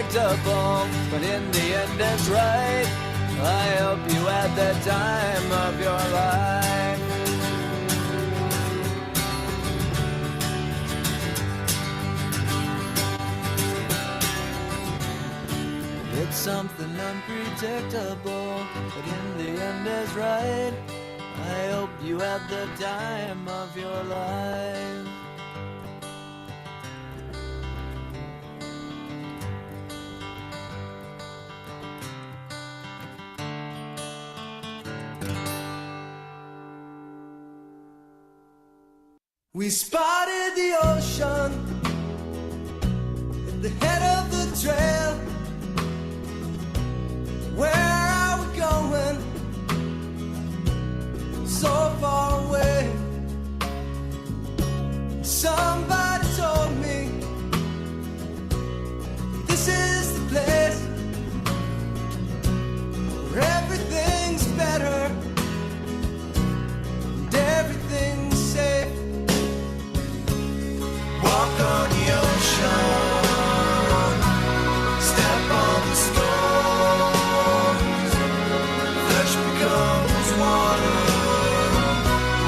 unpredictable, but in the end it's right. I hope you had the time of your life. It's something unpredictable, but in the end is right. I hope you had the time of your life. We spotted the ocean at the head of the trail. Where are we going? So far away. Somebody told me this is the place where everything's better and everything's safe. Walk on the ocean, step on the stones, flesh becomes water,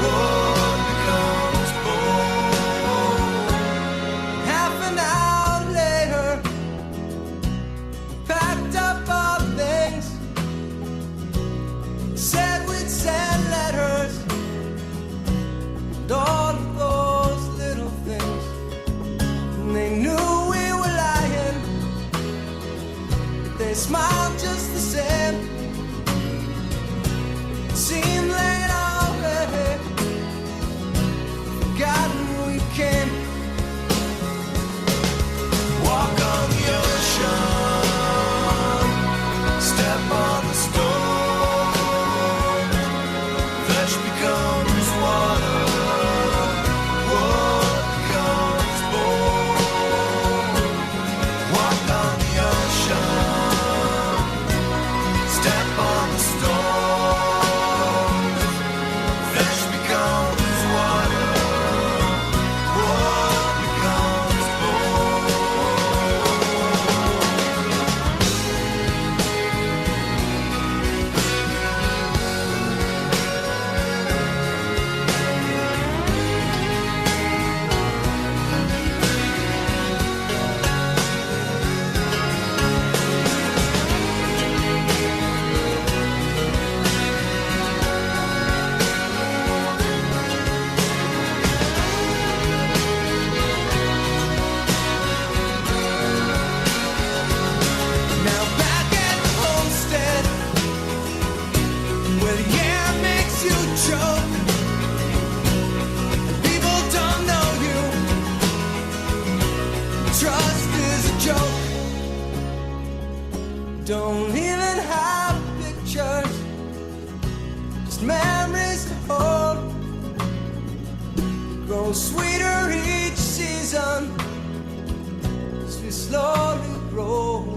wood becomes bone. Half an hour later, packed up our things, said we'd send letters, and all of those little things. They knew we were lying, but they smiled just the same. It seemed late already, forgotten we came. Walk on the ocean, step on the stone, flesh becomes water, wood becomes bone. Walk on the ocean, step on the stone, flesh becomes water, wood becomes bone. Now back at the homestead, where the air makes you choke, and people don't know you. Trust is a joke. Don't even have pictures, just memories to hold. Grow sweeter each season as we slowly grow.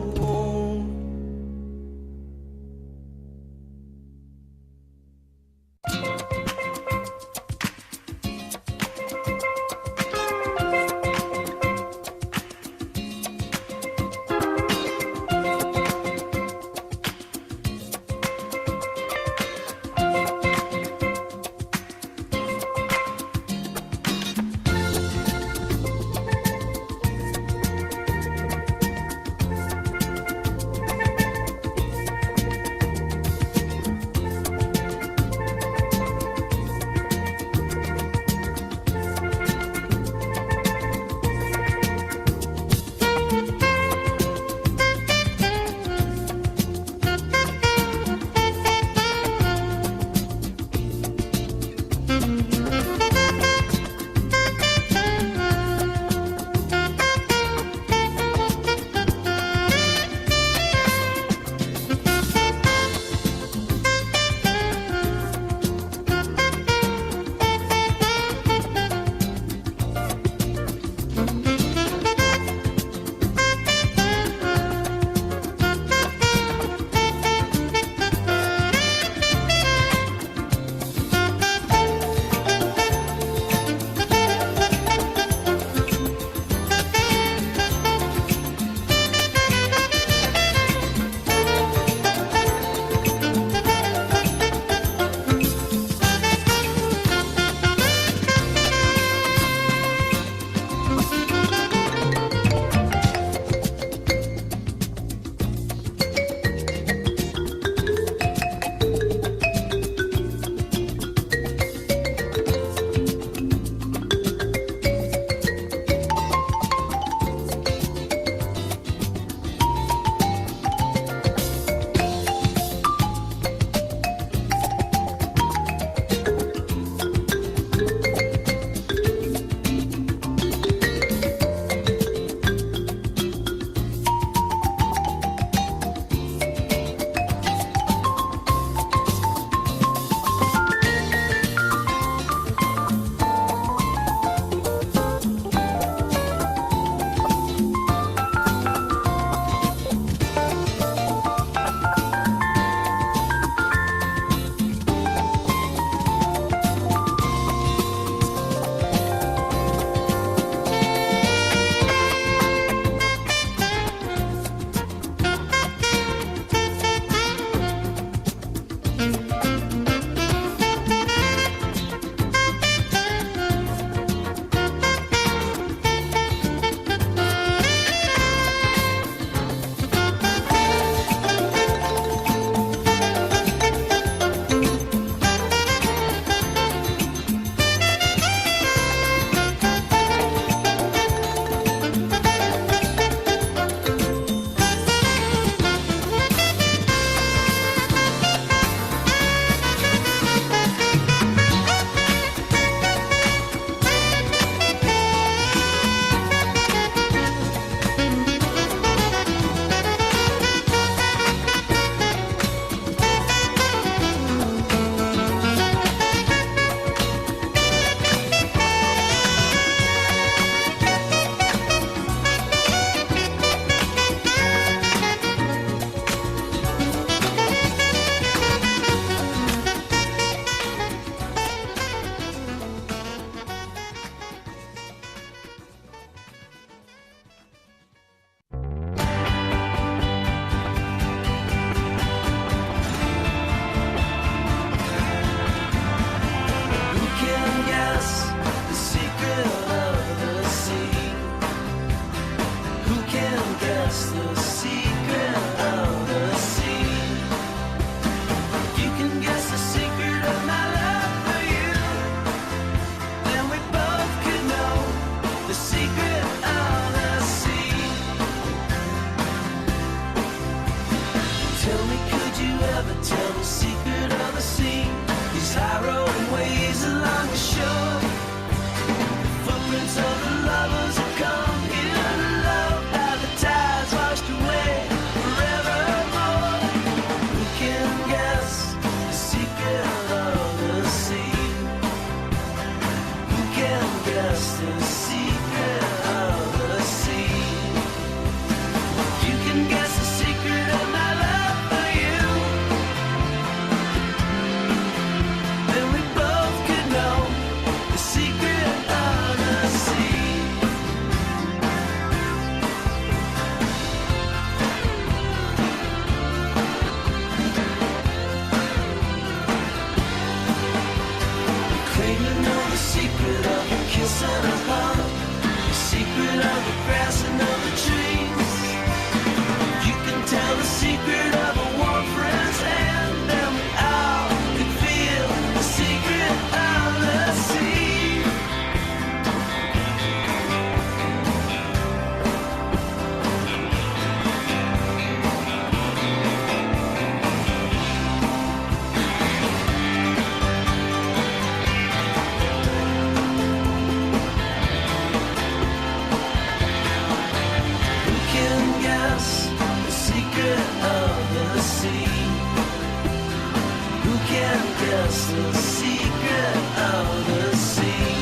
What's the secret of the sea?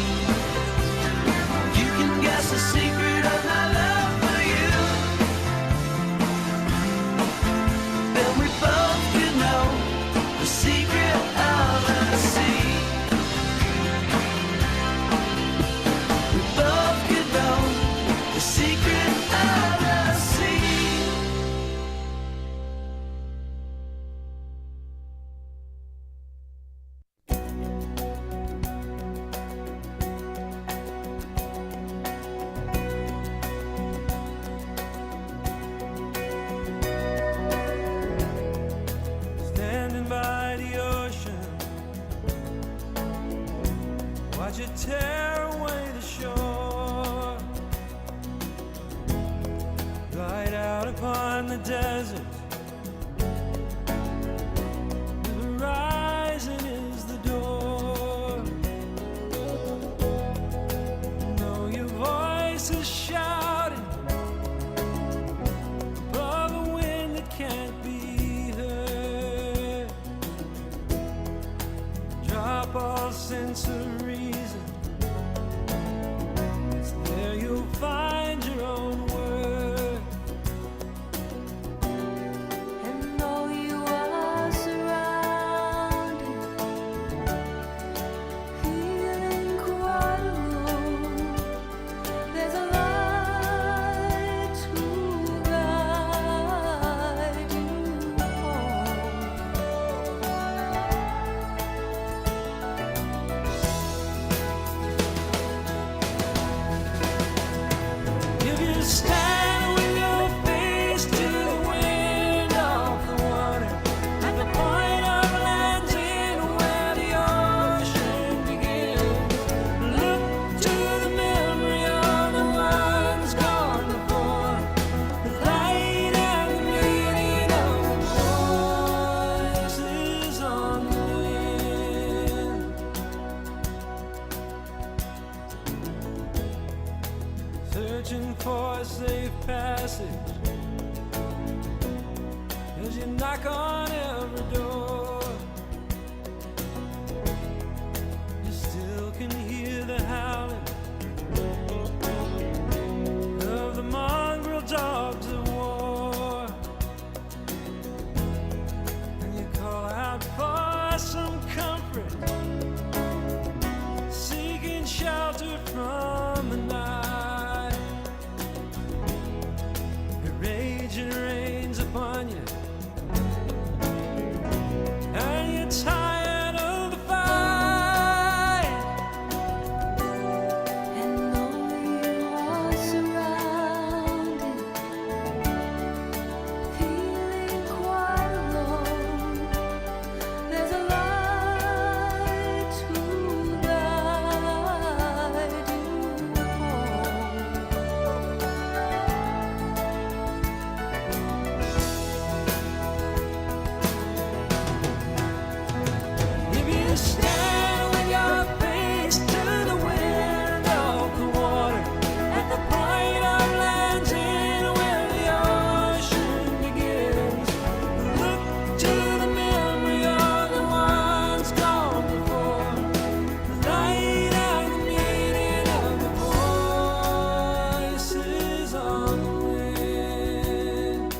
You can guess the secret of my love for you. Then we both could know the secret of the sea. We both could know the secret of the sea. Standing by the ocean, watch it tear away the shore. Right out upon the desert, the horizon is the door. Know your voice is shouting above a wind that can't be heard. Drop all sense of reason. It's there you'll find your own word. And though you are surrounded, feeling quite alone, there's a light to guide you home. If you stand with your face to the wind of the water, at the point of landing where the ocean begins, look to the memory of the ones gone before, the light and the meaning of the voices on the wind. Searching for a safe passage as you knock on every door. You still can hear the howling of the mongrel dogs of war, and you call out for some comfort, seeking shelter from the night. It raging rains upon you, and you're tired of the fight. And though you are surrounded, feeling quite alone, there's a light to guide you home. If you stand with your face to the wind of the water, at the point of landing where the ocean begins, look to the memory of the ones gone before, the light and the meaning of the voices on the wind.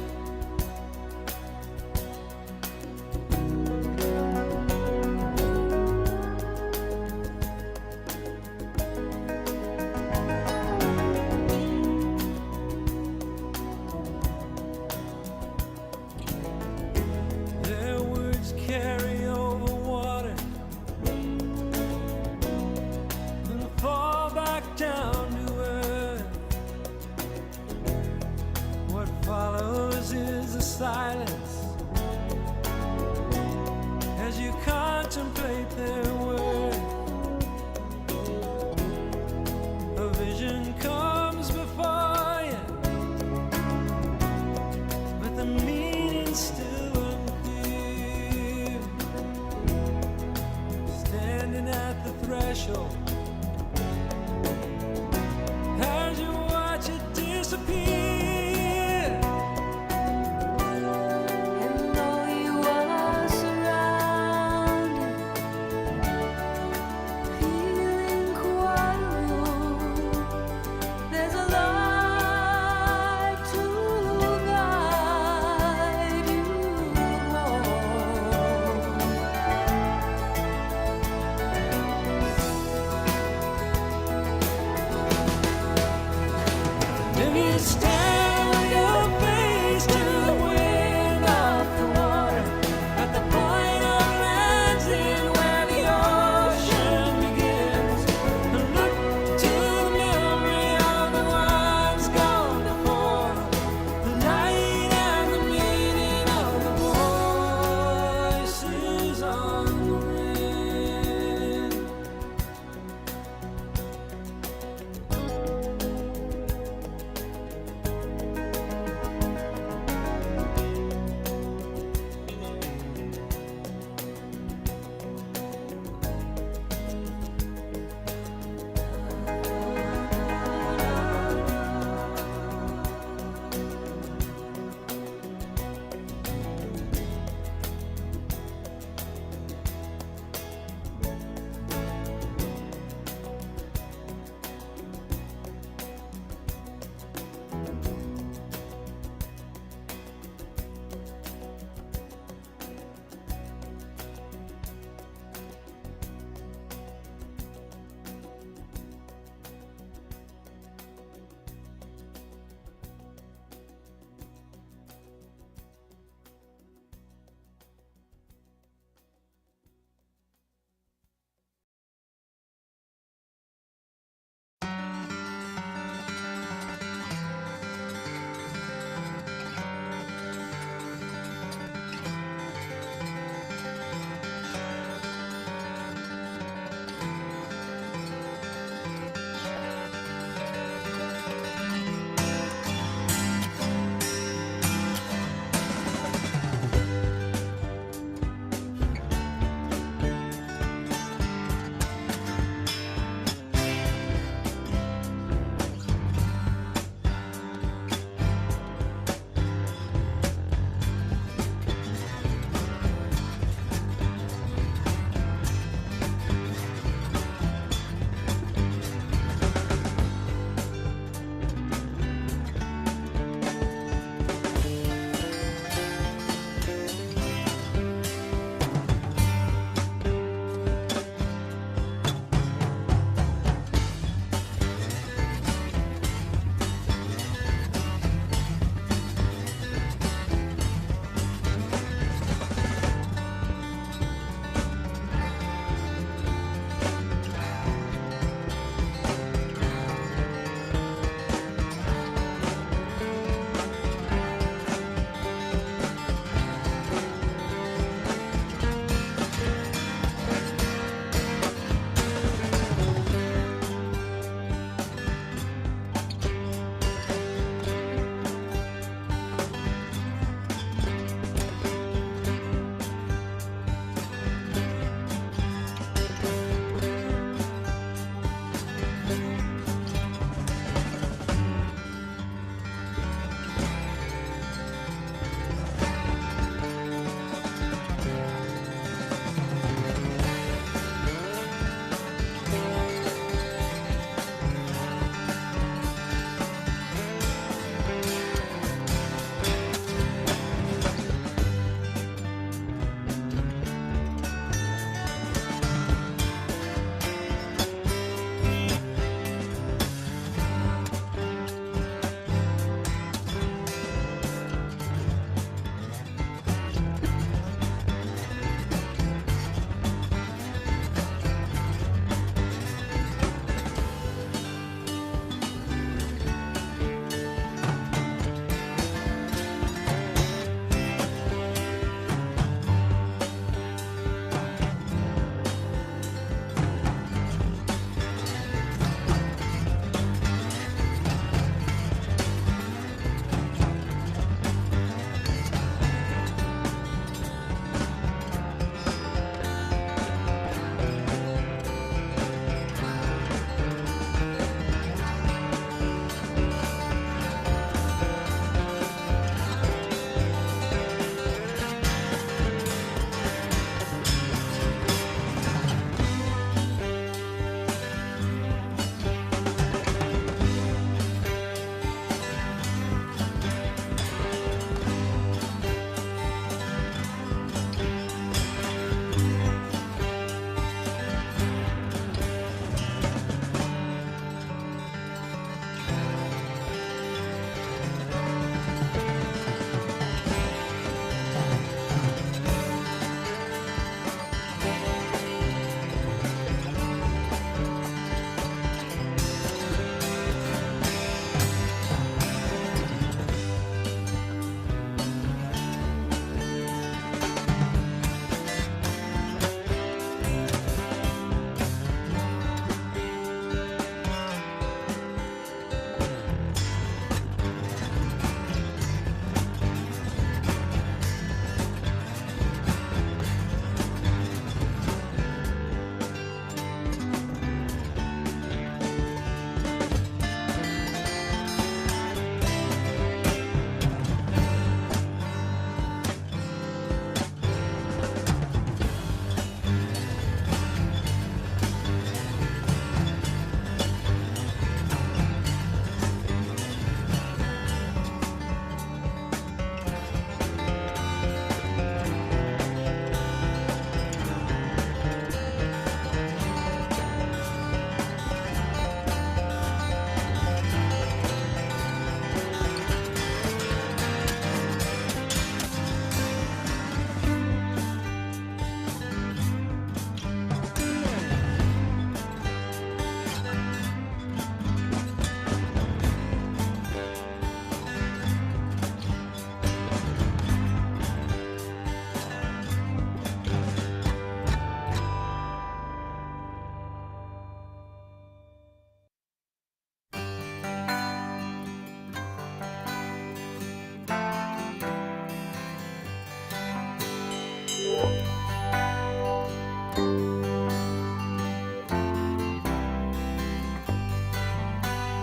Their words carry over water and fall back down to earth. What follows is a silence as you contemplate their worth. A vision comes before you, but the meaning's still unclear. Standing at the threshold as you watch it disappear. And though you are surrounded,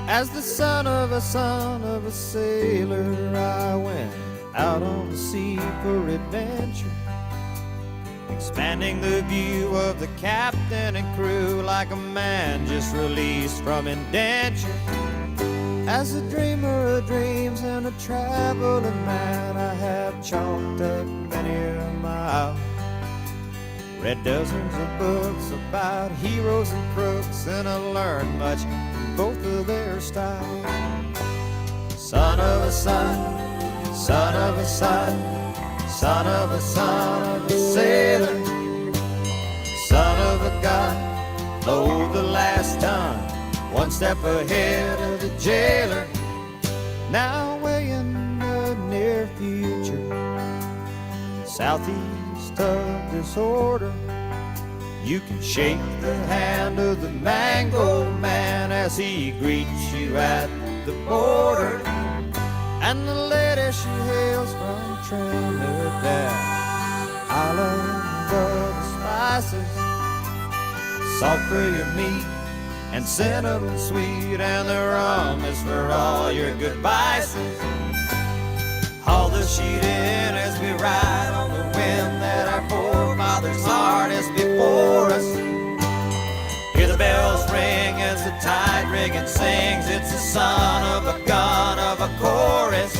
As the son of a sailor, I went out on the sea for adventure, expanding the view of the captain and crew like a man just released from indenture. As a dreamer of dreams and a traveling man, I have chalked up many a mile, read dozens of books about heroes and crooks, and I learned much from both of their styles. Son of a son, son of a son, son of a son of a sailor, son of a god, load the last ton, one step ahead of the jailer. Now way in the near future, southeast of disorder, you can shake the hand of the mango man as he greets you at the border. And the lady she hails from Trinidad, island of the spices, salt for your meat and cinnamon sweet, and the rum is for all your good vices. Haul the sheet in as we ride on the wind that our forefathers harnessed before us. Hear the bells ring as the tide rigging sings. It's the son of a gun of a chorus.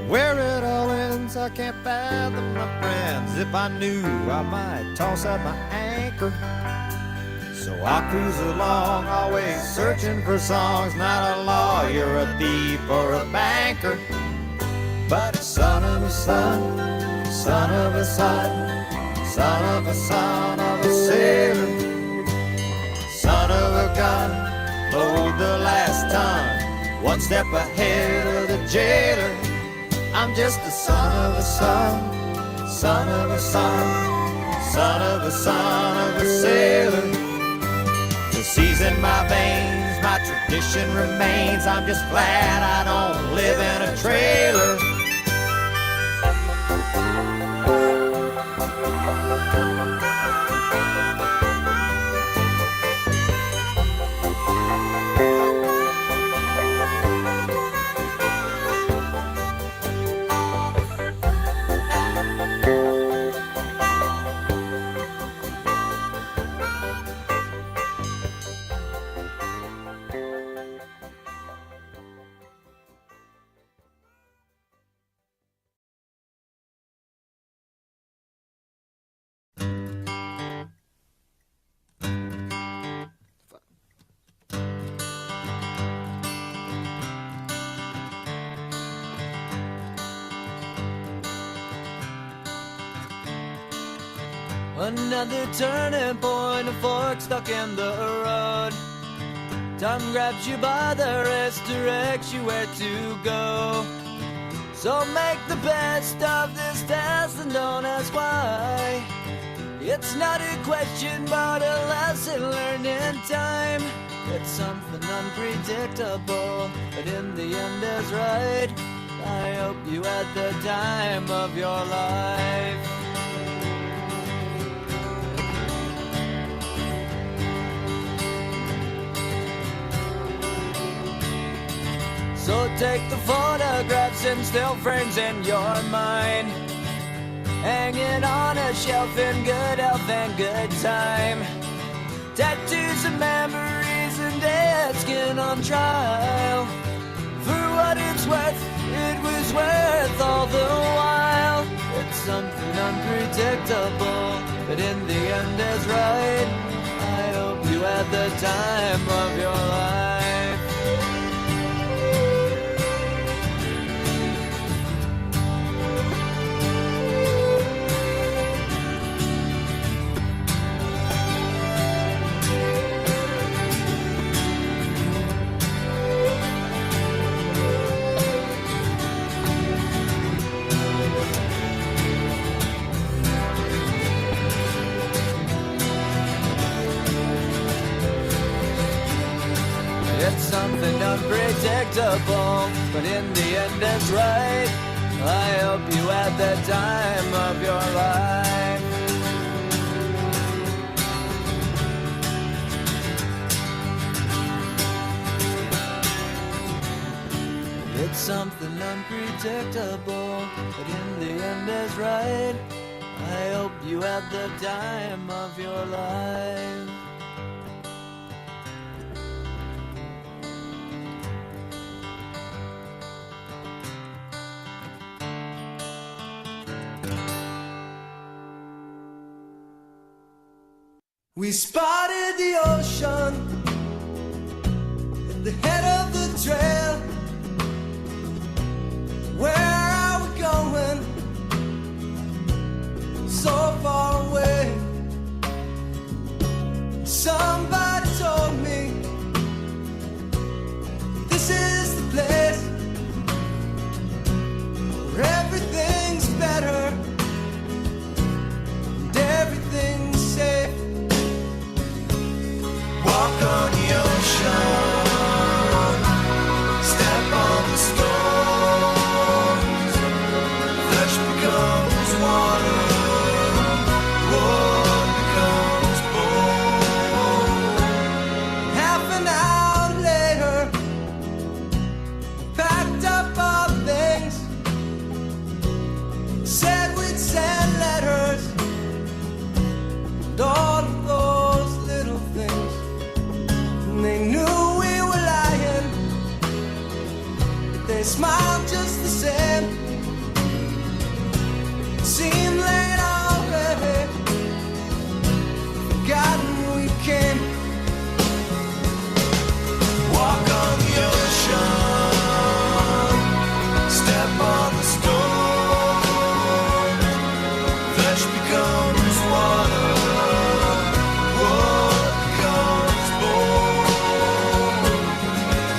Where it all ends, I can't fathom, my friends. If I knew, I might toss out my anchor. So I cruise along, always searching for songs. Not a lawyer, a thief, or a banker, but a son of a son, son of a son, son of a son of a sailor, son of a gun, load the last ton, one step ahead of the jailer. I'm just a son of a son, son of a son, son of a son of a sailor. The sea's in my veins, my tradition remains. I'm just glad I don't live in a trailer. Another turning point, a fork stuck in the road. Time grabs you by the wrist, directs you where to go. So make the best of this test and don't ask why. It's not a question but a lesson learned in time. It's something unpredictable, but in the end is right. I hope you had the time of your life. So take the photographs and still frames in your mind, hanging on a shelf in good health and good time. Tattoos and memories and dead skin on trial. For what it's worth, it was worth all the while. It's something unpredictable, but in the end is right. I hope you had the time of your life. unpredictable, but in the end it's right. I hope you had the time of your life. It's something unpredictable, but in the end is right. I hope you had the time of your life. We spotted the ocean at the head of the trail. Where are we going? So far away. Somebody told me this is the place where everything's better and everything's safe. Walk on the ocean, step on the stones, flesh becomes water, wood becomes bone. Half an hour later, packed up our things, said we'd send letters, and all of those little things. They knew we were lying, but they smiled just the same. It seemed late already, forgotten we came. Walk on the ocean, step on the stone, flesh becomes water, wood becomes bone.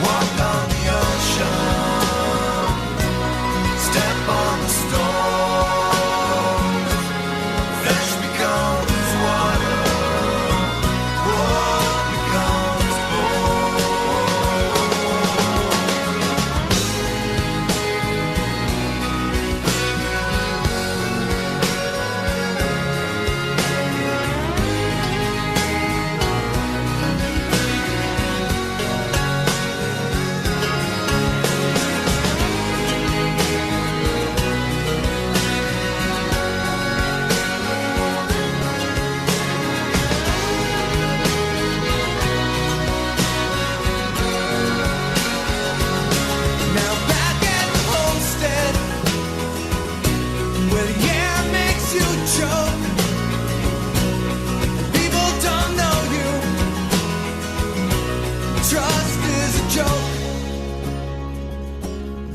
Walk on the ocean, step on the stone, flesh becomes water, wood becomes bone. Now back at the homestead, where the air makes you choke, and people don't know you. Trust is a joke.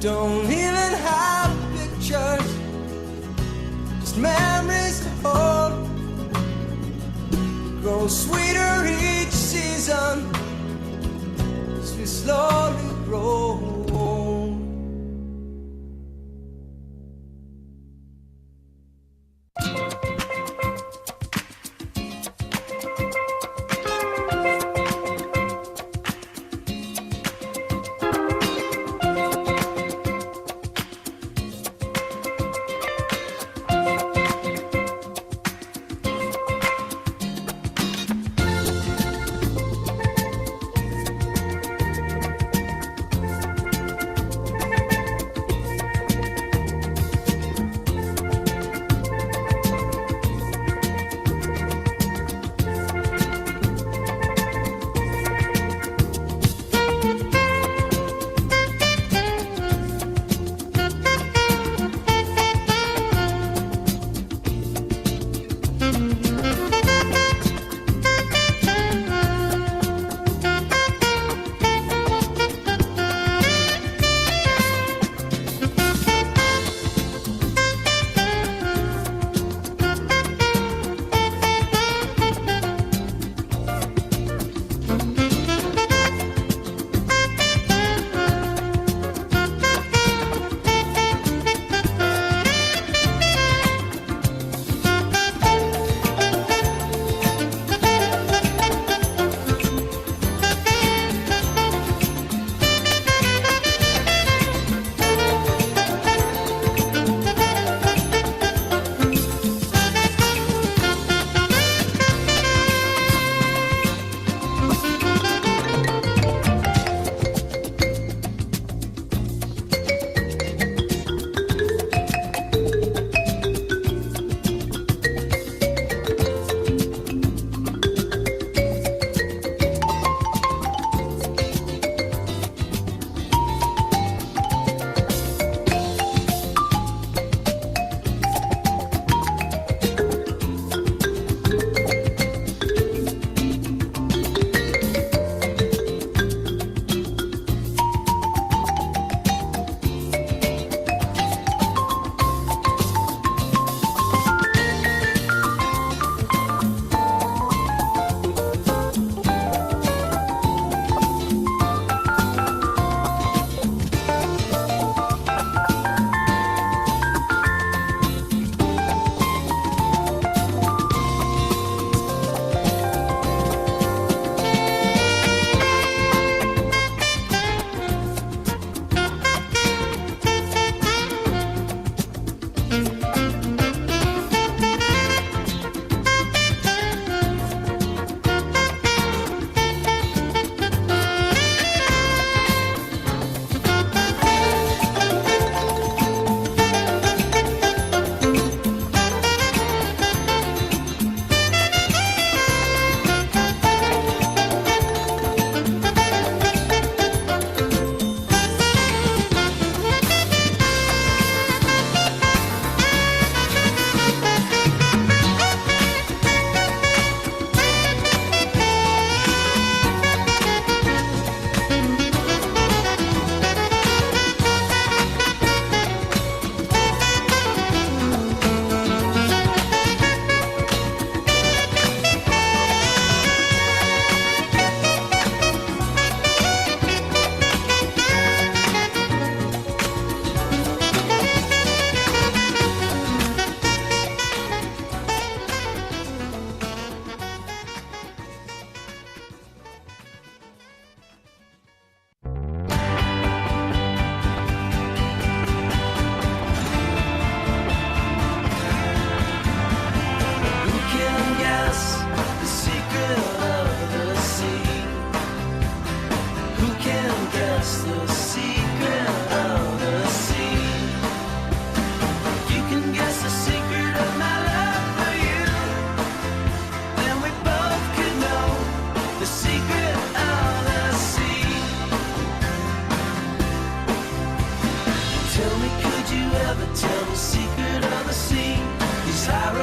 Don't even have pictures, just memories to hold. Grow sweeter each season as we slowly grow.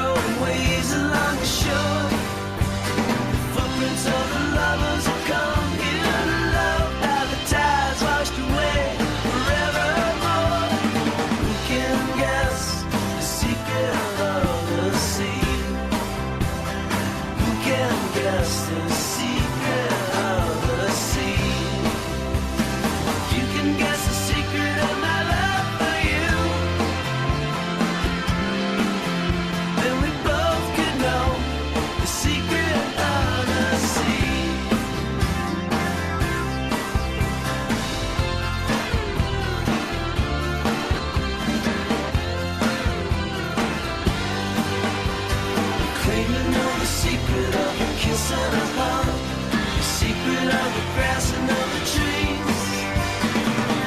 rolling waves along the shore. Footprints of the lovers have come here to love. How the tides washed away forevermore. Who can guess the secret of the sea? Who can guess the secret of the sea? If you can guess the secret of my love for you, then we both could know the secret of the sea. Claim to know the secret of a kiss and a hug, the secret of the grass and of the trees.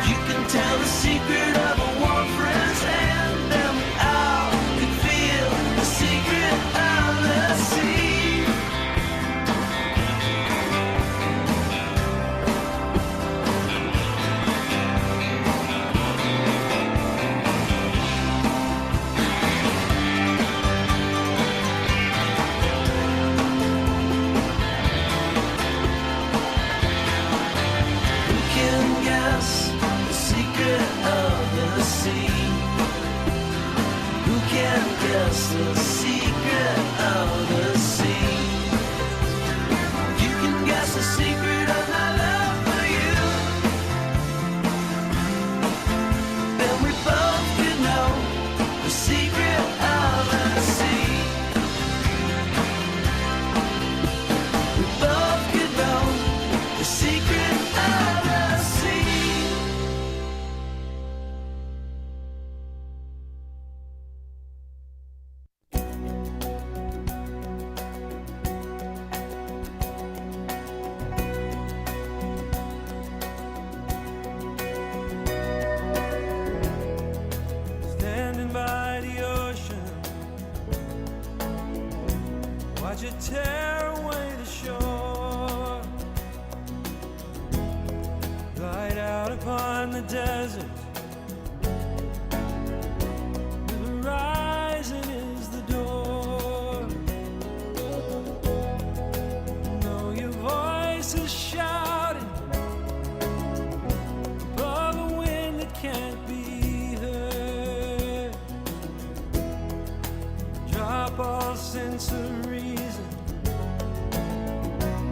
You can tell the secret of a warm friend's hand, and we all could feel the secret of the sea. Who can guess the secret of the sea? Who can guess the secret of the sea? You can guess the secret of my love for you, then we both could know the secret of the sea. We both could know the secret of the sea. Standing by the ocean, watch it tear away the shore. Glide out upon the desert, the horizon is the door. Know your voice is shouting above a wind that can't be heard. Drop all sense of reason.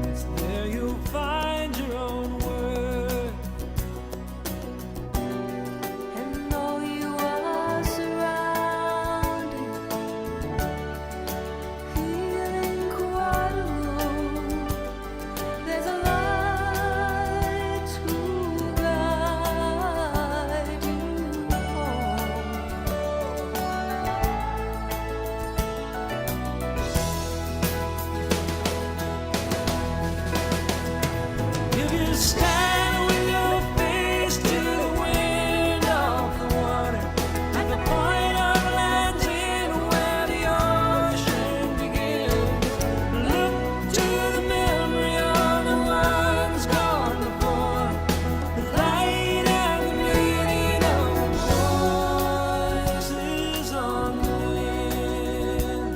It's there you'll find your own word. And though you are surrounded, feeling quite alone, there's a light to guide you home. If you stand with your face to the wind of the water, at the point of landing where the ocean begins, look to the memory of the ones gone before, the light and the meaning of the voices on the wind.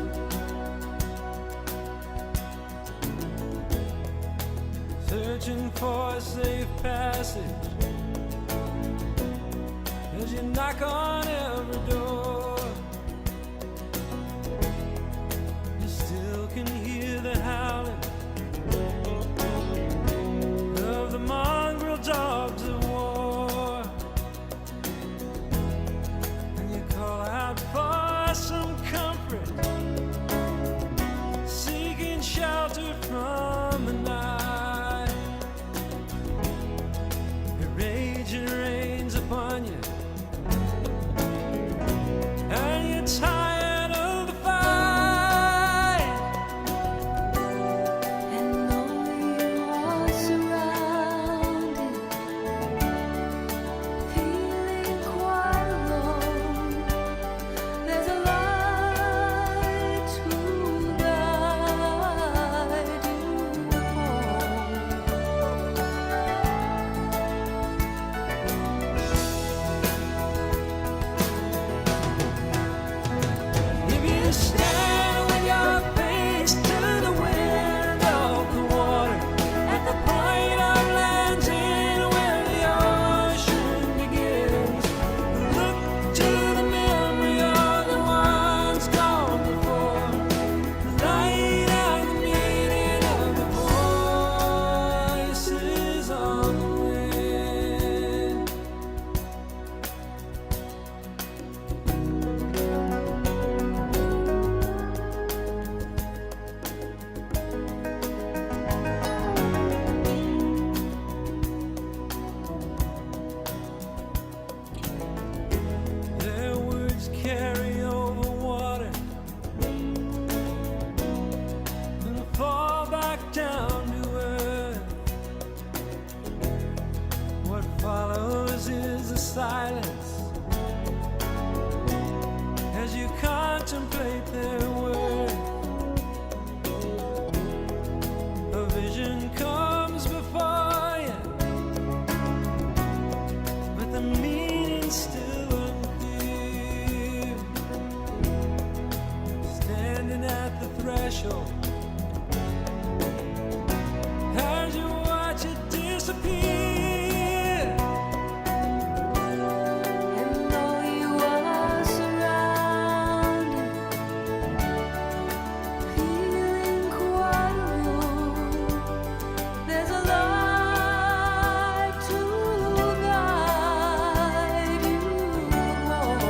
Searching for a safe passage as you knock on every door. You still can hear the howling of the mongrel dogs of war, and you call out for some comfort, seeking shelter from the night. Your rage rains upon you, at the threshold as you watch it disappear. And though you are surrounded, feeling quite alone, there's a light to guide you home.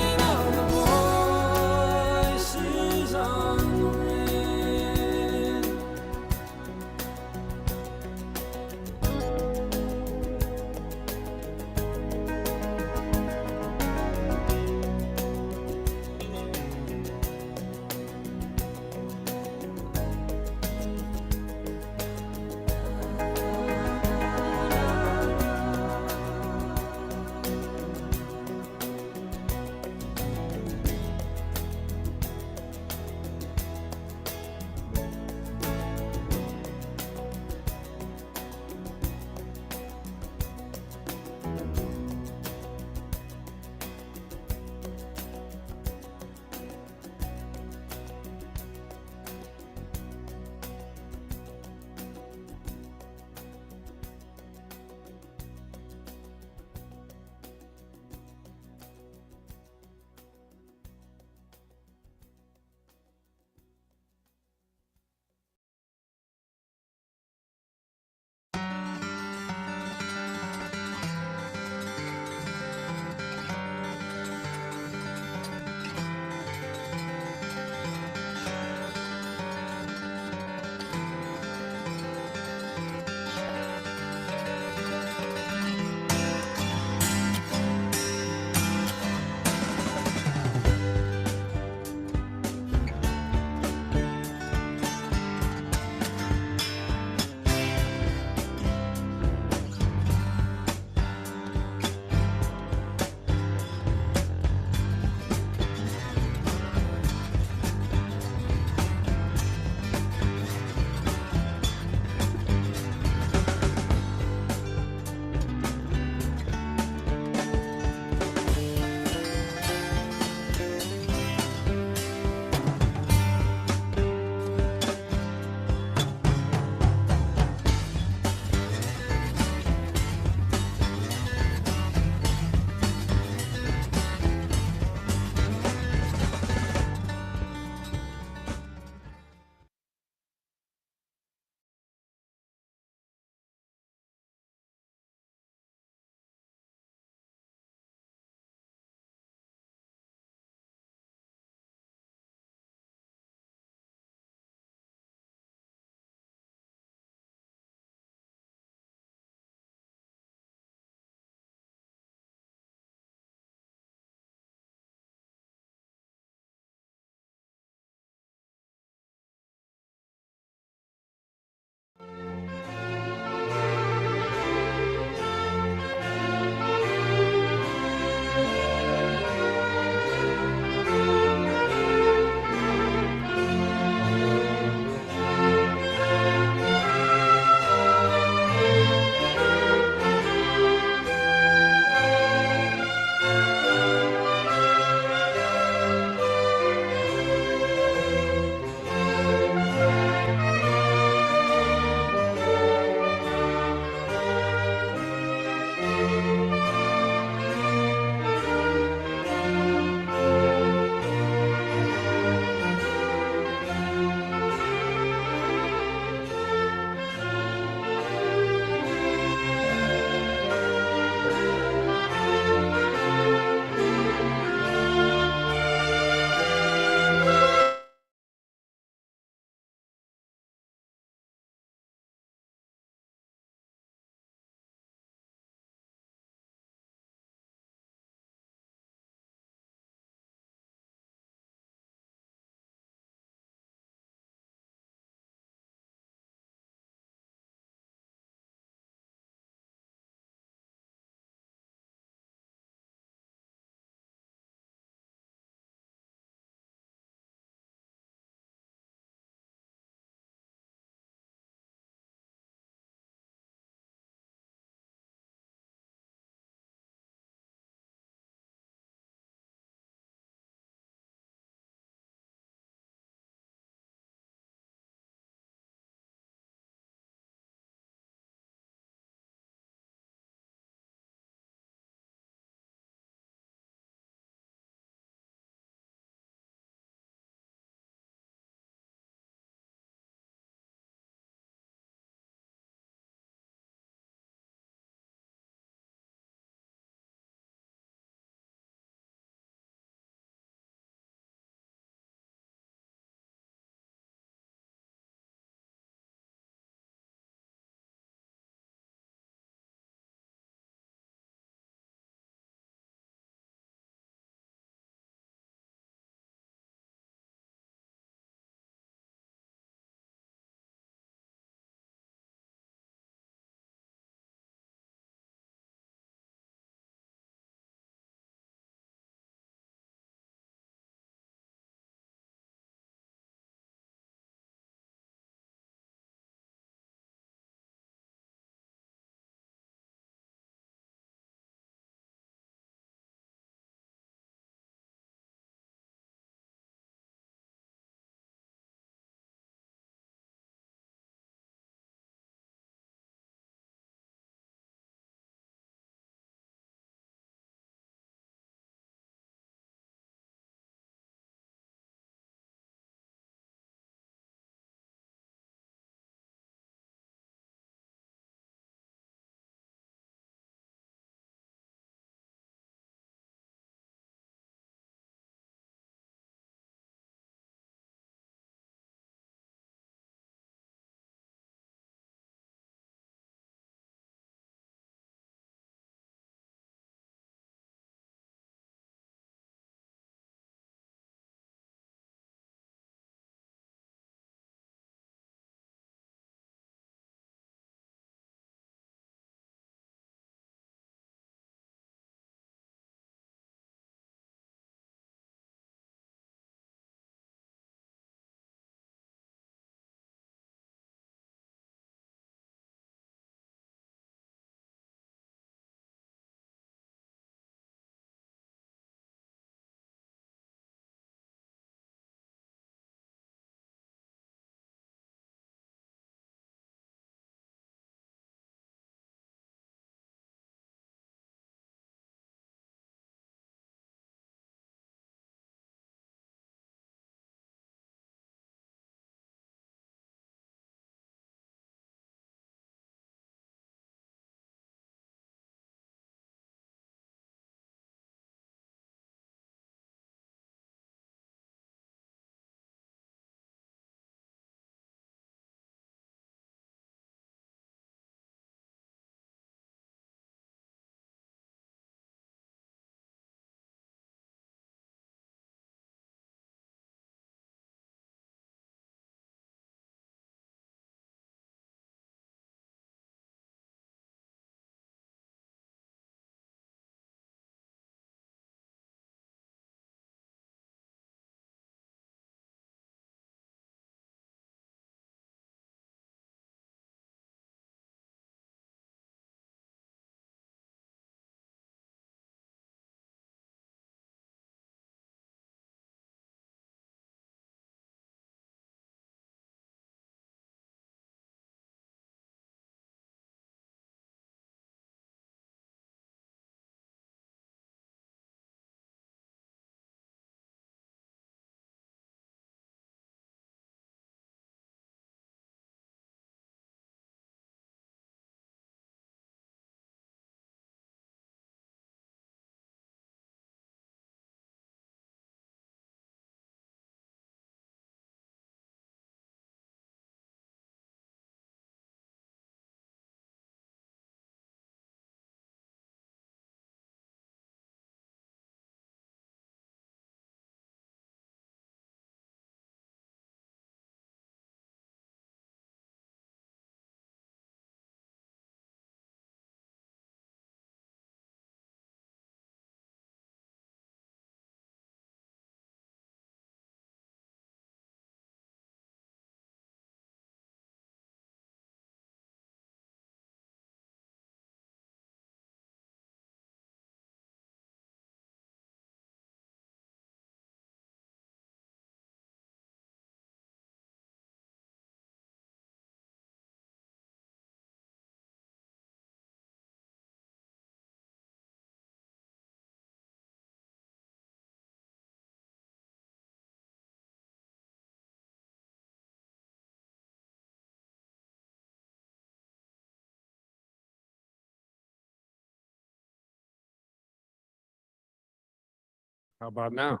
How about now?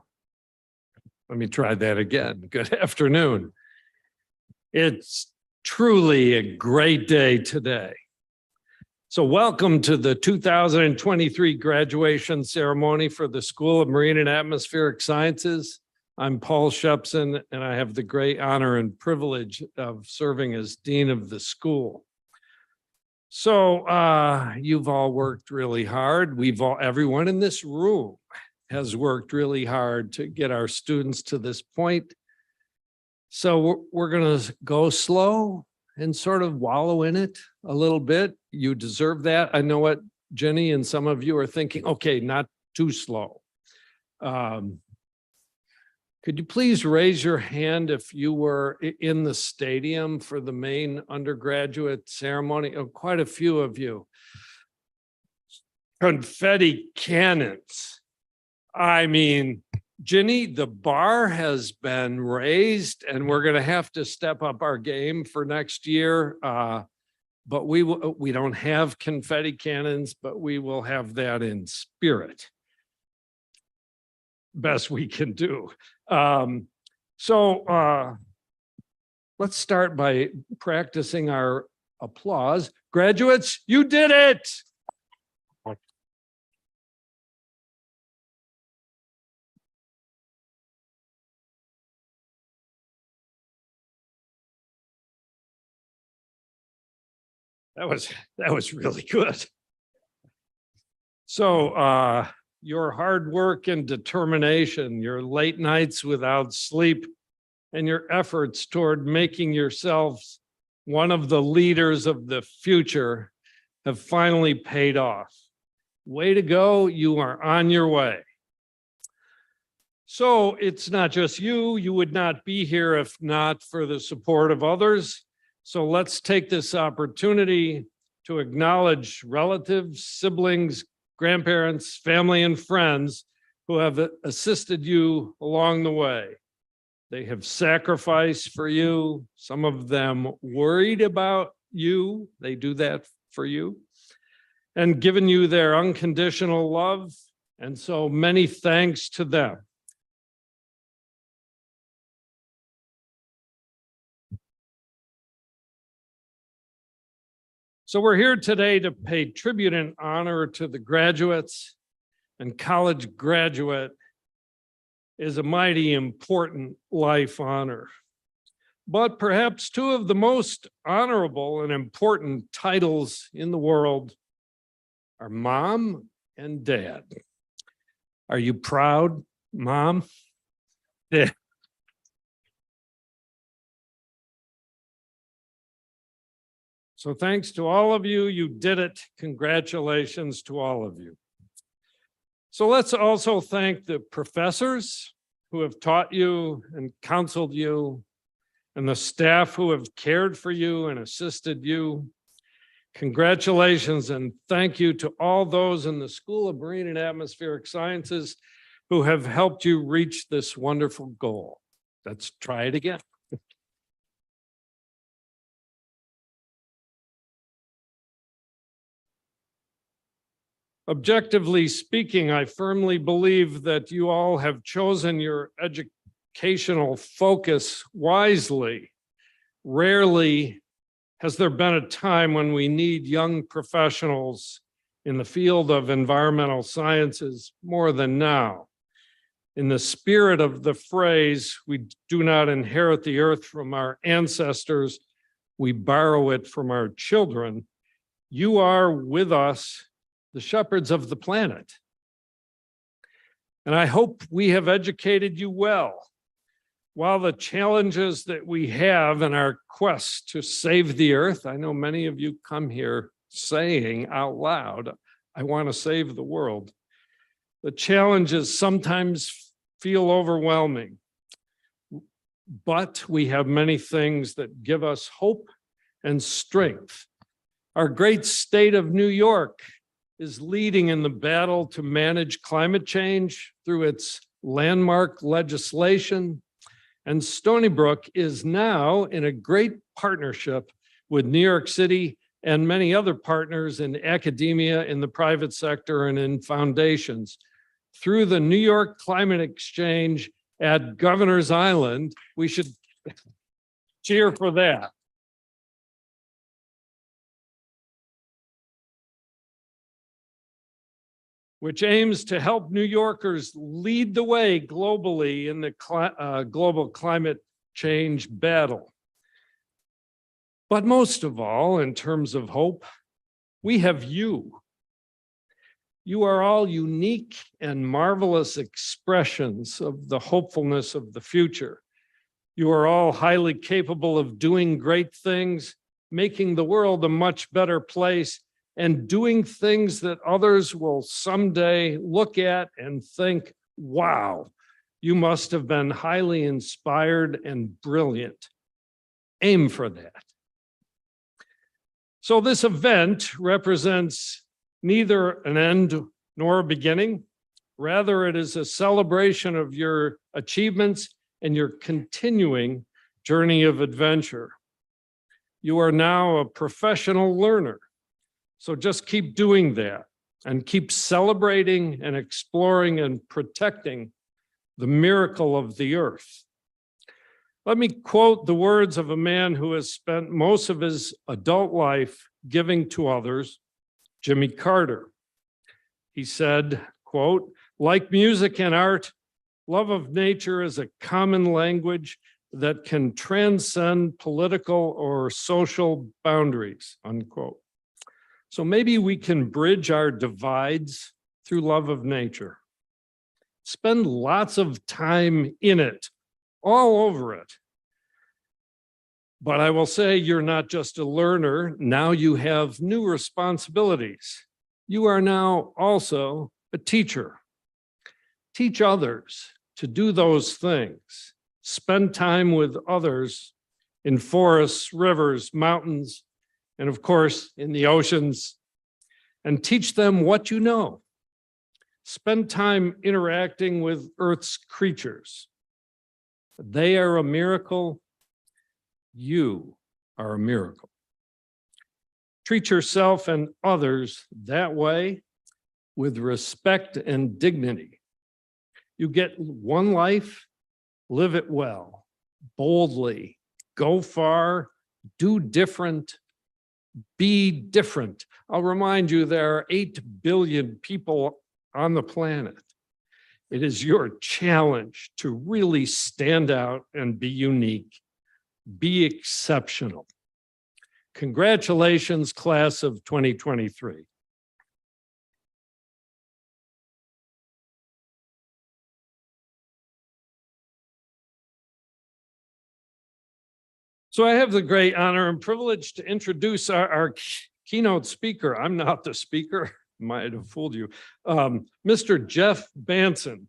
Let me try that again. Good afternoon. It's truly a great day today. So welcome to the 2023 graduation ceremony for the School of Marine and Atmospheric Sciences. I'm Paul Shepson, and I have the great honor and privilege of serving as Dean of the school. So you've all worked really hard. Everyone in this room has worked really hard to get our students to this point. So we're going to go slow and sort of wallow in it a little bit. You deserve that. I know what Jenny and some of you are thinking, okay, not too slow. Could you please raise your hand if you were in the stadium for the main undergraduate ceremony? Oh, quite a few of you. Confetti cannons. I mean, Ginny, the bar has been raised and we're going to have to step up our game for next year. But we don't have confetti cannons, but we will have that in spirit. Best we can do. Let's start by practicing our applause. Graduates, you did it. That was really good. So your hard work and determination, your late nights without sleep, and your efforts toward making yourselves one of the leaders of the future have finally paid off. Way to go, you are on your way. So it's not just you would not be here if not for the support of others. So let's take this opportunity to acknowledge relatives, siblings, grandparents, family, and friends who have assisted you along the way. They have sacrificed for you. Some of them worried about you. They do that for you and given you their unconditional love. And so many thanks to them. So we're here today to pay tribute and honor to the graduates, and college graduate is a mighty important life honor. But perhaps two of the most honorable and important titles in the world are mom and dad. Are you proud, mom? Yeah. So thanks to all of you, you did it. Congratulations to all of you. So let's also thank the professors who have taught you and counseled you, and the staff who have cared for you and assisted you. Congratulations and thank you to all those in the School of Marine and Atmospheric Sciences who have helped you reach this wonderful goal. Let's try it again. Objectively speaking, I firmly believe that you all have chosen your educational focus wisely. Rarely has there been a time when we need young professionals in the field of environmental sciences more than now. In the spirit of the phrase, we do not inherit the earth from our ancestors, we borrow it from our children. You are with us, the shepherds of the planet. And I hope we have educated you well. While the challenges that we have in our quest to save the earth, I know many of you come here saying out loud, I want to save the world. The challenges sometimes feel overwhelming, but we have many things that give us hope and strength. Our great state of New York is leading in the battle to manage climate change through its landmark legislation. And Stony Brook is now in a great partnership with New York City and many other partners in academia, in the private sector, and in foundations through the New York Climate Exchange at Governor's Island. We should cheer for that. Which aims to help New Yorkers lead the way globally in the global climate change battle. But most of all, in terms of hope, we have you. You are all unique and marvelous expressions of the hopefulness of the future. You are all highly capable of doing great things, making the world a much better place, and doing things that others will someday look at and think, wow, you must have been highly inspired and brilliant. Aim for that. So this event represents neither an end nor a beginning. Rather, it is a celebration of your achievements and your continuing journey of adventure. You are now a professional learner. So just keep doing that and keep celebrating and exploring and protecting the miracle of the earth. Let me quote the words of a man who has spent most of his adult life giving to others, Jimmy Carter. He said, quote, "Like music and art, love of nature is a common language that can transcend political or social boundaries," unquote. So maybe we can bridge our divides through love of nature. Spend lots of time in it, all over it. But I will say you're not just a learner. Now you have new responsibilities. You are now also a teacher. Teach others to do those things. Spend time with others in forests, rivers, mountains, and of course, in the oceans, and teach them what you know. Spend time interacting with Earth's creatures. They are a miracle. You are a miracle. Treat yourself and others that way with respect and dignity. You get one life, live it well, boldly, go far, do different, be different. I'll remind you there are 8 billion people on the planet. It is your challenge to really stand out and be unique, be exceptional. Congratulations, class of 2023. So I have the great honor and privilege to introduce our keynote speaker. I'm not the speaker, might have fooled you. Mr. Jeff Banson.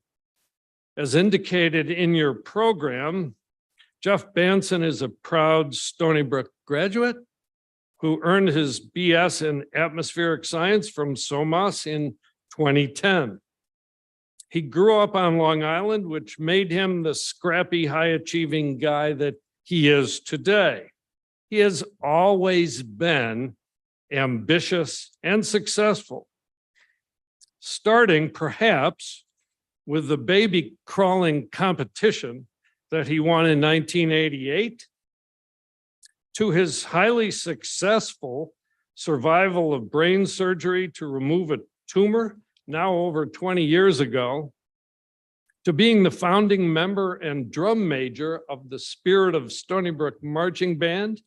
As indicated in your program, Jeff Banson is a proud Stony Brook graduate who earned his BS in atmospheric science from SoMAS in 2010. He grew up on Long Island, which made him the scrappy, high-achieving guy that he is today. He has always been ambitious and successful, starting perhaps with the baby crawling competition that he won in 1988, to his highly successful survival of brain surgery to remove a tumor now over 20 years ago, to being the founding member and drum major of the Spirit of Stony Brook Marching Band,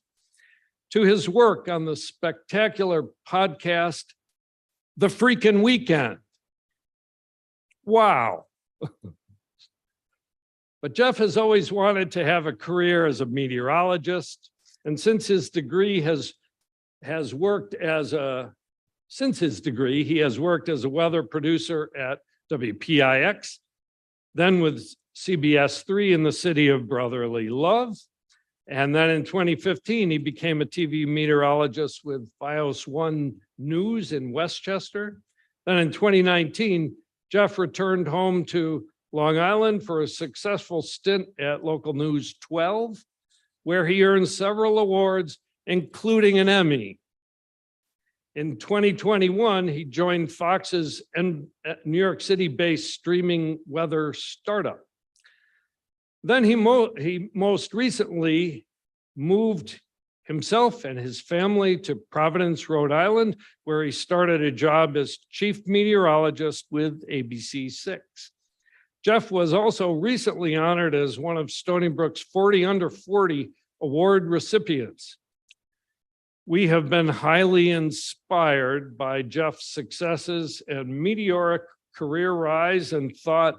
to his work on the spectacular podcast, The Freakin' Weekend. Wow. But Jeff has always wanted to have a career as a meteorologist, and since his degree he has worked as a weather producer at WPIX, then with CBS 3 in the city of brotherly love. And then in 2015, he became a TV meteorologist with FiOS 1 News in Westchester. Then in 2019, Jeff returned home to Long Island for a successful stint at Local News 12, where he earned several awards, including an Emmy. In 2021, he joined Fox's New York City-based streaming weather startup. Then he most recently moved himself and his family to Providence, Rhode Island, where he started a job as chief meteorologist with ABC6. Jeff was also recently honored as one of Stony Brook's 40 Under 40 award recipients. We have been highly inspired by Jeff's successes and meteoric career rise and thought,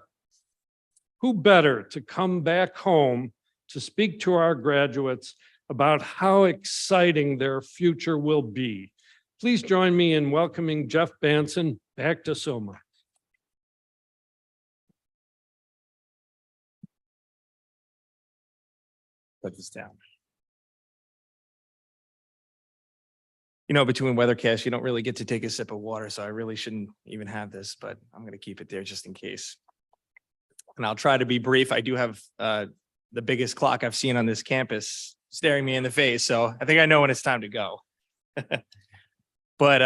who better to come back home to speak to our graduates about how exciting their future will be. Please join me in welcoming Jeff Banson back to SoMA. Put this down. You know, between weathercasts, you don't really get to take a sip of water, so I really shouldn't even have this, but I'm going to keep it there just in case. And I'll try to be brief. I do have the biggest clock I've seen on this campus staring me in the face, so I think I know when it's time to go. But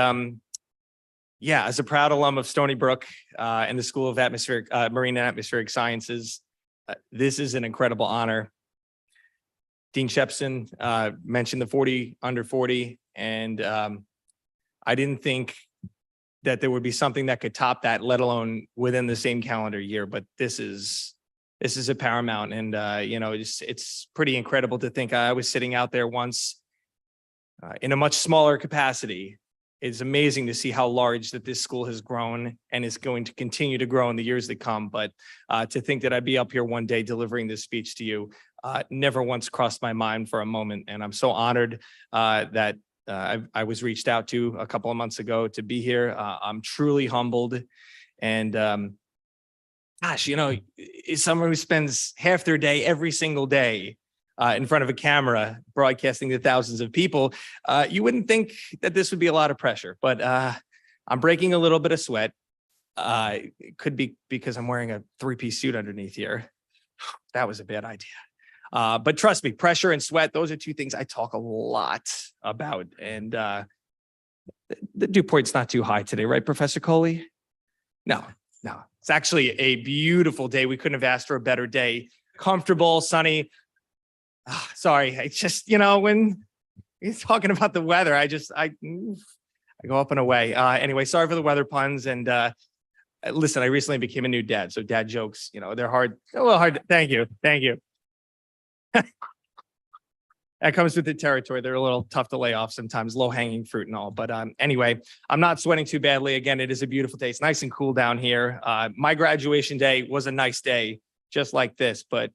yeah, as a proud alum of Stony Brook and the School of Marine and Atmospheric Sciences, this is an incredible honor. Dean Shepson mentioned the 40 Under 40, and I didn't think that there would be something that could top that, let alone within the same calendar year. But this is a paramount, and you know, it's pretty incredible to think I was sitting out there once in a much smaller capacity. It's amazing to see how large that this school has grown and is going to continue to grow in the years to come. But to think that I'd be up here one day delivering this speech to you never once crossed my mind for a moment. And I'm so honored that I was reached out to a couple of months ago to be here. I'm truly humbled. And gosh, you know, as someone who spends half their day every single day in front of a camera broadcasting to thousands of people, you wouldn't think that this would be a lot of pressure, but I'm breaking a little bit of sweat. It could be because I'm wearing a three-piece suit underneath here. That was a bad idea. But trust me, pressure and sweat, those are two things I talk a lot about. And the dew point's not too high today, right, Professor Coley? No. It's actually a beautiful day. We couldn't have asked for a better day. Comfortable, sunny. Sorry, I just, you know, when you're talking about the weather, I go up and away. Anyway, sorry for the weather puns. And listen, I recently became a new dad. So dad jokes, you know, they're hard, a little hard. Thank you. That comes with the territory. They're a little tough to lay off sometimes, low hanging fruit and all. But anyway, I'm not sweating too badly. Again, it is a beautiful day. It's nice and cool down here. My graduation day was a nice day, just like this, but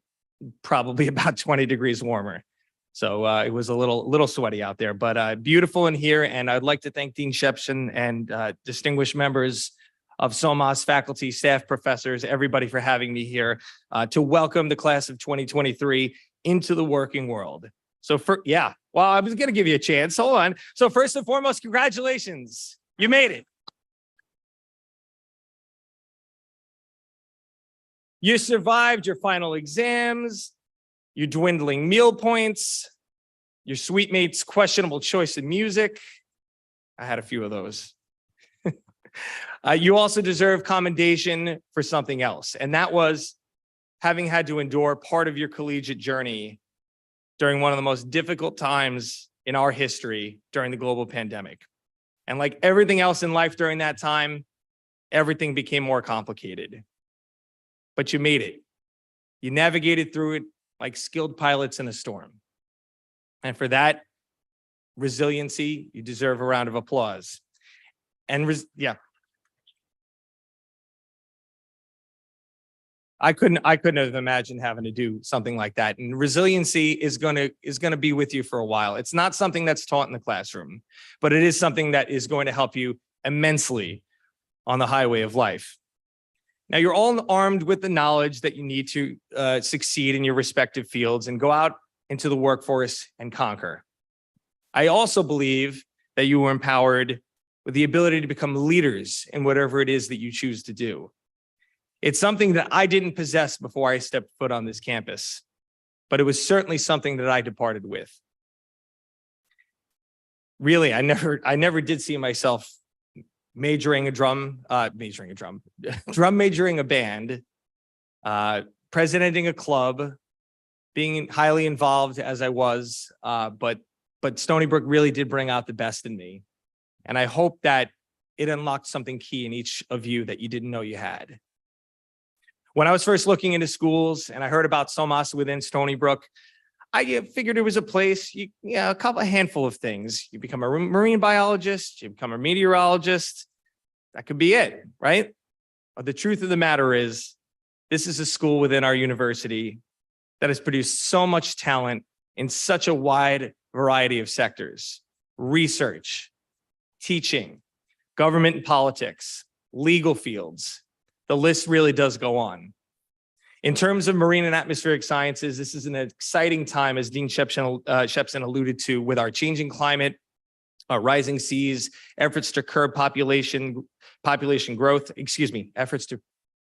probably about 20 degrees warmer. So it was a little sweaty out there, but beautiful in here. And I'd like to thank Dean Shepson and distinguished members of SoMAS, faculty, staff, professors, everybody for having me here to welcome the class of 2023 into the working world. So well, I was going to give you a chance. Hold on. So first and foremost, congratulations. You made it. You survived your final exams, your dwindling meal points, your sweet mate's questionable choice in music. I had a few of those. You also deserve commendation for something else, and that was having had to endure part of your collegiate journey during one of the most difficult times in our history during the global pandemic. And like everything else in life during that time, everything became more complicated. But you made it. You navigated through it like skilled pilots in a storm. And for that resiliency, you deserve a round of applause. And I couldn't have imagined having to do something like that. And resiliency is gonna be with you for a while. It's not something that's taught in the classroom, but it is something that is going to help you immensely on the highway of life. Now, you're all armed with the knowledge that you need to succeed in your respective fields and go out into the workforce and conquer. I also believe that you were empowered with the ability to become leaders in whatever it is that you choose to do. It's something that I didn't possess before I stepped foot on this campus, but it was certainly something that I departed with. really, I never did see myself majoring a band, presidenting a club, being highly involved as I was, but Stony Brook really did bring out the best in me. And I hope that it unlocked something key in each of you that you didn't know you had. When I was first looking into schools and I heard about SoMAS within Stony Brook, I figured it was a place, a handful of things. You become a marine biologist, you become a meteorologist. That could be it, right? But the truth of the matter is, this is a school within our university that has produced so much talent in such a wide variety of sectors: research, teaching, government and politics, legal fields. The list really does go on. In terms of marine and atmospheric sciences, this is an exciting time, as Dean Shepson alluded to, with our changing climate, rising seas, efforts to curb population growth, efforts to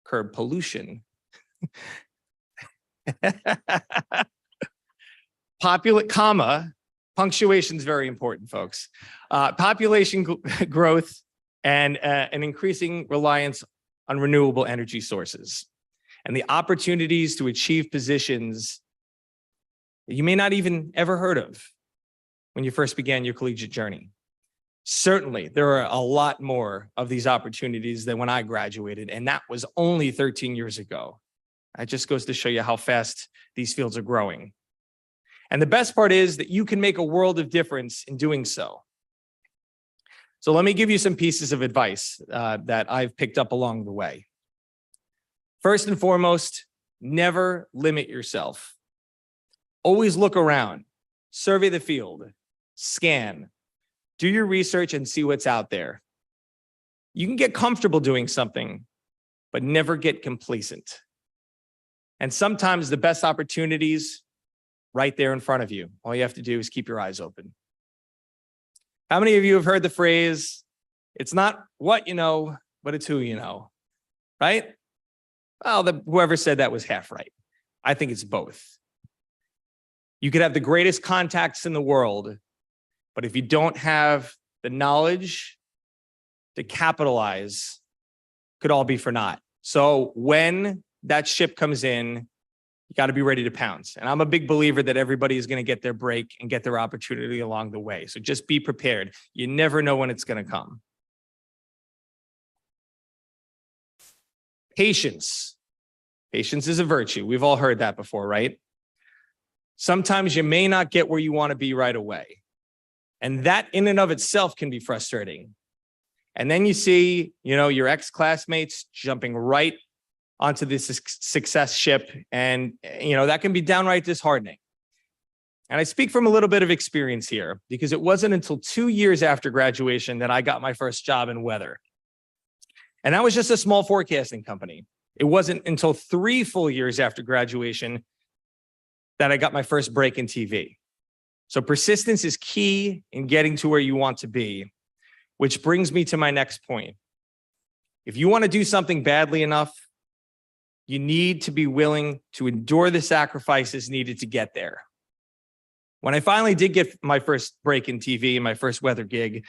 curb pollution. Punctuation is very important, folks. Population growth and an increasing reliance on renewable energy sources, and the opportunities to achieve positions that you may not even ever heard of when you first began your collegiate journey. Certainly, there are a lot more of these opportunities than when I graduated, and that was only 13 years ago. It just goes to show you how fast these fields are growing. And the best part is that you can make a world of difference in doing so. So let me give you some pieces of advice that I've picked up along the way. First and foremost, never limit yourself. Always look around, survey the field, scan, do your research and see what's out there. You can get comfortable doing something, but never get complacent. And sometimes the best opportunities right there in front of you. All you have to do is keep your eyes open. How many of you have heard the phrase, it's not what you know, but it's who you know, right? Well, whoever said that was half right. I think it's both. You could have the greatest contacts in the world, but if you don't have the knowledge to capitalize, could all be for naught. So when that ship comes in, you got to be ready to pounce. And I'm a big believer that everybody is going to get their break and get their opportunity along the way. So just be prepared. You never know when it's going to come. Patience. Patience is a virtue. We've all heard that before, right? Sometimes you may not get where you want to be right away. And that in and of itself can be frustrating. And then you see, your ex-classmates jumping right onto this success ship. And, that can be downright disheartening. And I speak from a little bit of experience here, because it wasn't until 2 years after graduation that I got my first job in weather. And that was just a small forecasting company. It wasn't until 3 full years after graduation that I got my first break in TV. So persistence is key in getting to where you want to be, which brings me to my next point. If you want to do something badly enough, you need to be willing to endure the sacrifices needed to get there. When I finally did get my first break in TV, my first weather gig,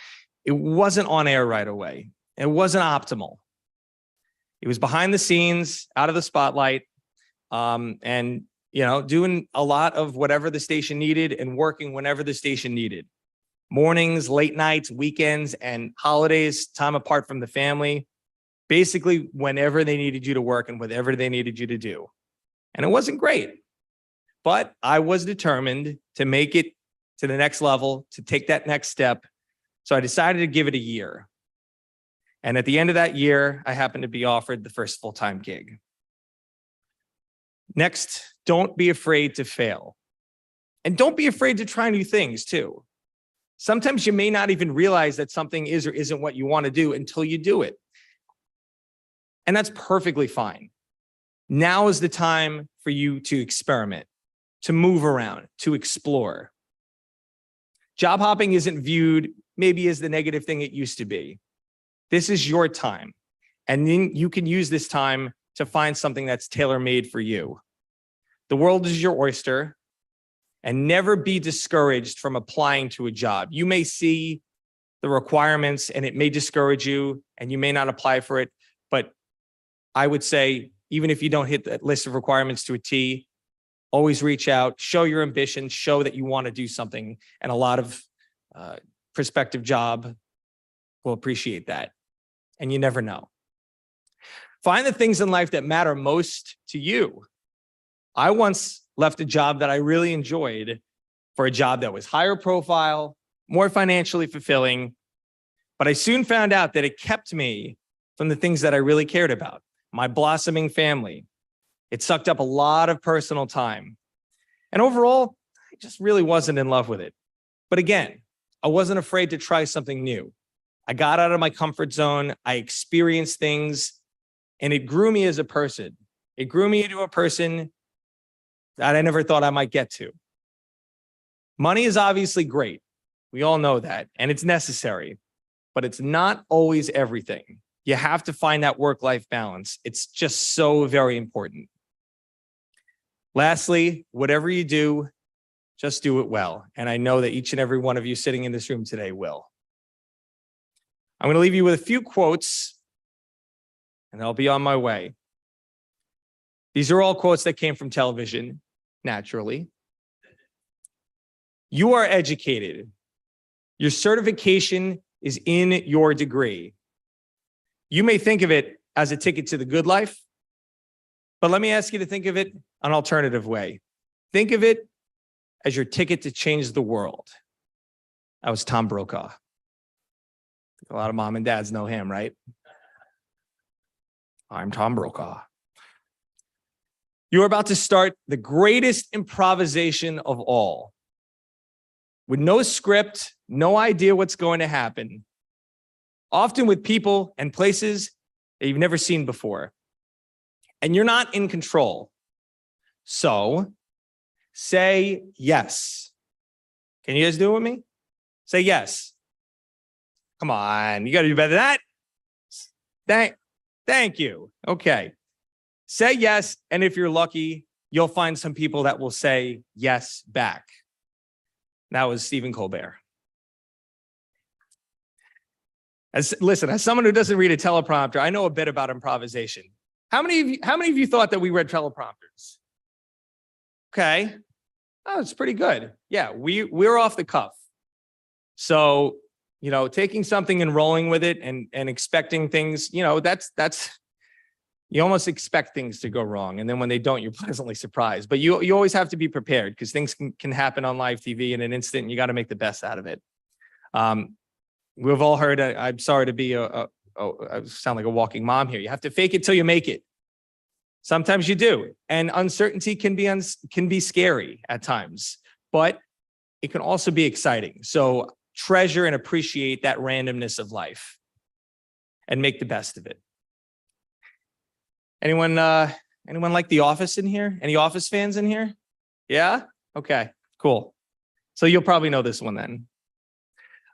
it wasn't on air right away. It wasn't optimal. It was behind the scenes, out of the spotlight, and doing a lot of whatever the station needed and working whenever the station needed. Mornings, late nights, weekends, and holidays, time apart from the family. Basically, whenever they needed you to work and whatever they needed you to do. And it wasn't great, but I was determined to make it to the next level, to take that next step. So I decided to give it a year. And at the end of that year, I happened to be offered the first full-time gig. Next, don't be afraid to fail. And don't be afraid to try new things too. Sometimes you may not even realize that something is or isn't what you want to do until you do it. And that's perfectly fine. Now is the time for you to experiment, to move around, to explore. Job hopping isn't viewed maybe as the negative thing it used to be. This is your time. And then you can use this time to find something that's tailor-made for you. The world is your oyster. and never be discouraged from applying to a job. You may see the requirements and it may discourage you and you may not apply for it, but I would say, even if you don't hit that list of requirements to a T, always reach out, show your ambition, show that you want to do something. And a lot of prospective job will appreciate that. And you never know. Find the things in life that matter most to you. I once left a job that I really enjoyed for a job that was higher profile, more financially fulfilling, but I soon found out that it kept me from the things that I really cared about. My blossoming family. It sucked up a lot of personal time. And overall, I just really wasn't in love with it. But again, I wasn't afraid to try something new. I got out of my comfort zone. I experienced things, and it grew me as a person. It grew me into a person that I never thought I might get to. Money is obviously great. We all know that, and it's necessary, but it's not always everything. You have to find that work-life balance. It's just so very important. Lastly, whatever you do, just do it well. And I know that each and every one of you sitting in this room today will. I'm going to leave you with a few quotes, and I'll be on my way. These are all quotes that came from television, naturally. You are educated. Your certification is in your degree. You may think of it as a ticket to the good life, but let me ask you to think of it an alternative way. Think of it as your ticket to change the world. That was Tom Brokaw. A lot of mom and dads know him, right? I'm Tom Brokaw. You're about to start the greatest improvisation of all. With no script, no idea what's going to happen. Often with people and places that you've never seen before. And you're not in control. So say yes. Can you guys do it with me? Say yes. Come on, you got to do better than that. Thank you. Okay. Say yes, and if you're lucky, you'll find some people that will say yes back. That was Stephen Colbert. Listen, as someone who doesn't read a teleprompter, I know a bit about improvisation. How many of you thought that we read teleprompters? Okay. Oh, it's pretty good. Yeah, we're off the cuff. So, taking something and rolling with it and expecting things, that's you almost expect things to go wrong. And then when they don't, you're pleasantly surprised. But you always have to be prepared because things can happen on live TV in an instant. And you got to make the best out of it. We've all heard, I'm sorry to be I sound like a walking mom here. You have to fake it till you make it. Sometimes you do. And uncertainty can be scary at times, but it can also be exciting. So treasure and appreciate that randomness of life and make the best of it. Anyone like The Office in here? Any Office fans in here? Yeah? Okay, cool. So you'll probably know this one then.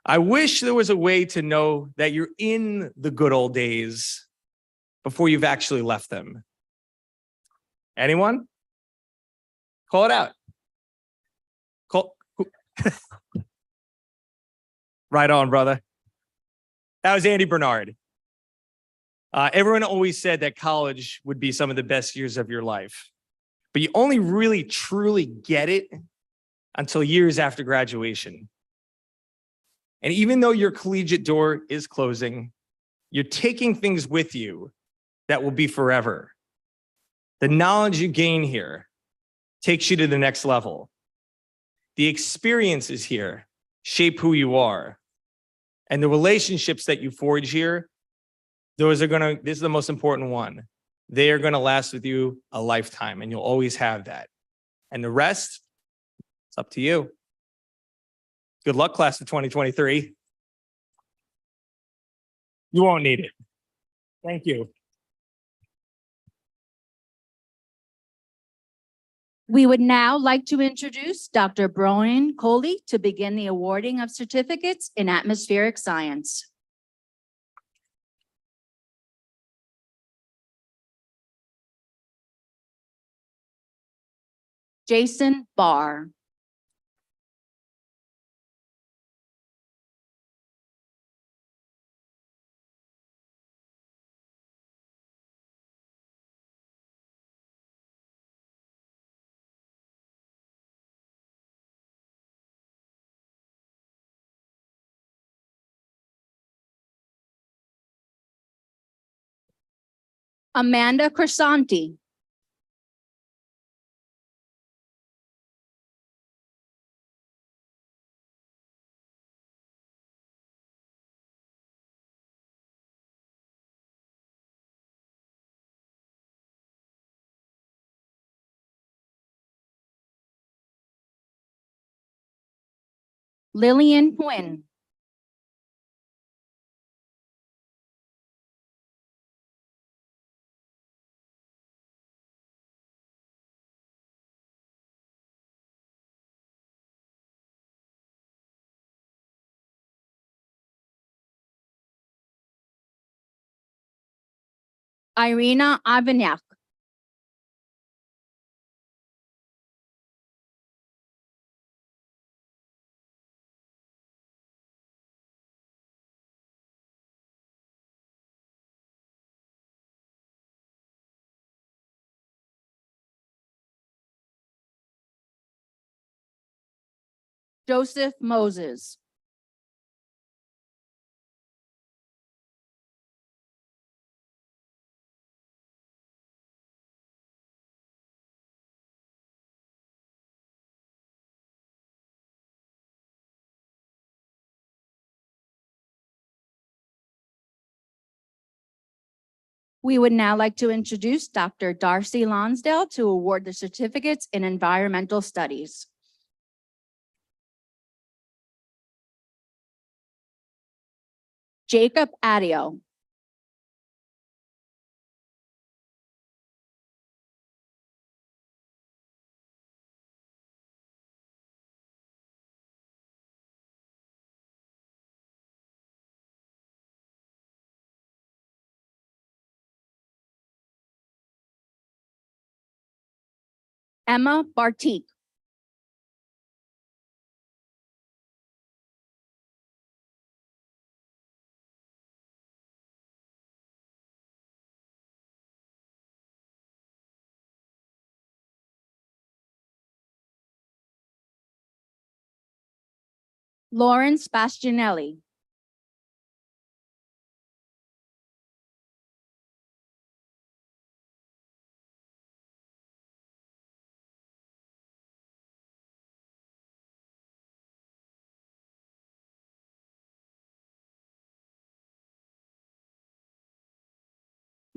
I wish there was a way to know that you're in the good old days before you've actually left them. Anyone? Call it out. Right on, brother. That was Andy Bernard. Everyone always said that college would be some of the best years of your life, but you only really truly get it until years after graduation. And even though your collegiate door is closing, you're taking things with you that will be forever. The knowledge you gain here takes you to the next level. The experiences here shape who you are. And the relationships that you forge here, this is the most important one. They are going to last with you a lifetime, and you'll always have that. And the rest, it's up to you. Good luck, class of 2023. You won't need it. Thank you. We would now like to introduce Dr. Brian Coley to begin the awarding of certificates in atmospheric science. Jason Barr. Amanda Crisanti. Lillian Quinn. Irina Ivanyak. Joseph Moses. We would now like to introduce Dr. Darcy Lonsdale to award the certificates in environmental studies. Jacob Adio. Emma Bartik. Lawrence Bastianelli.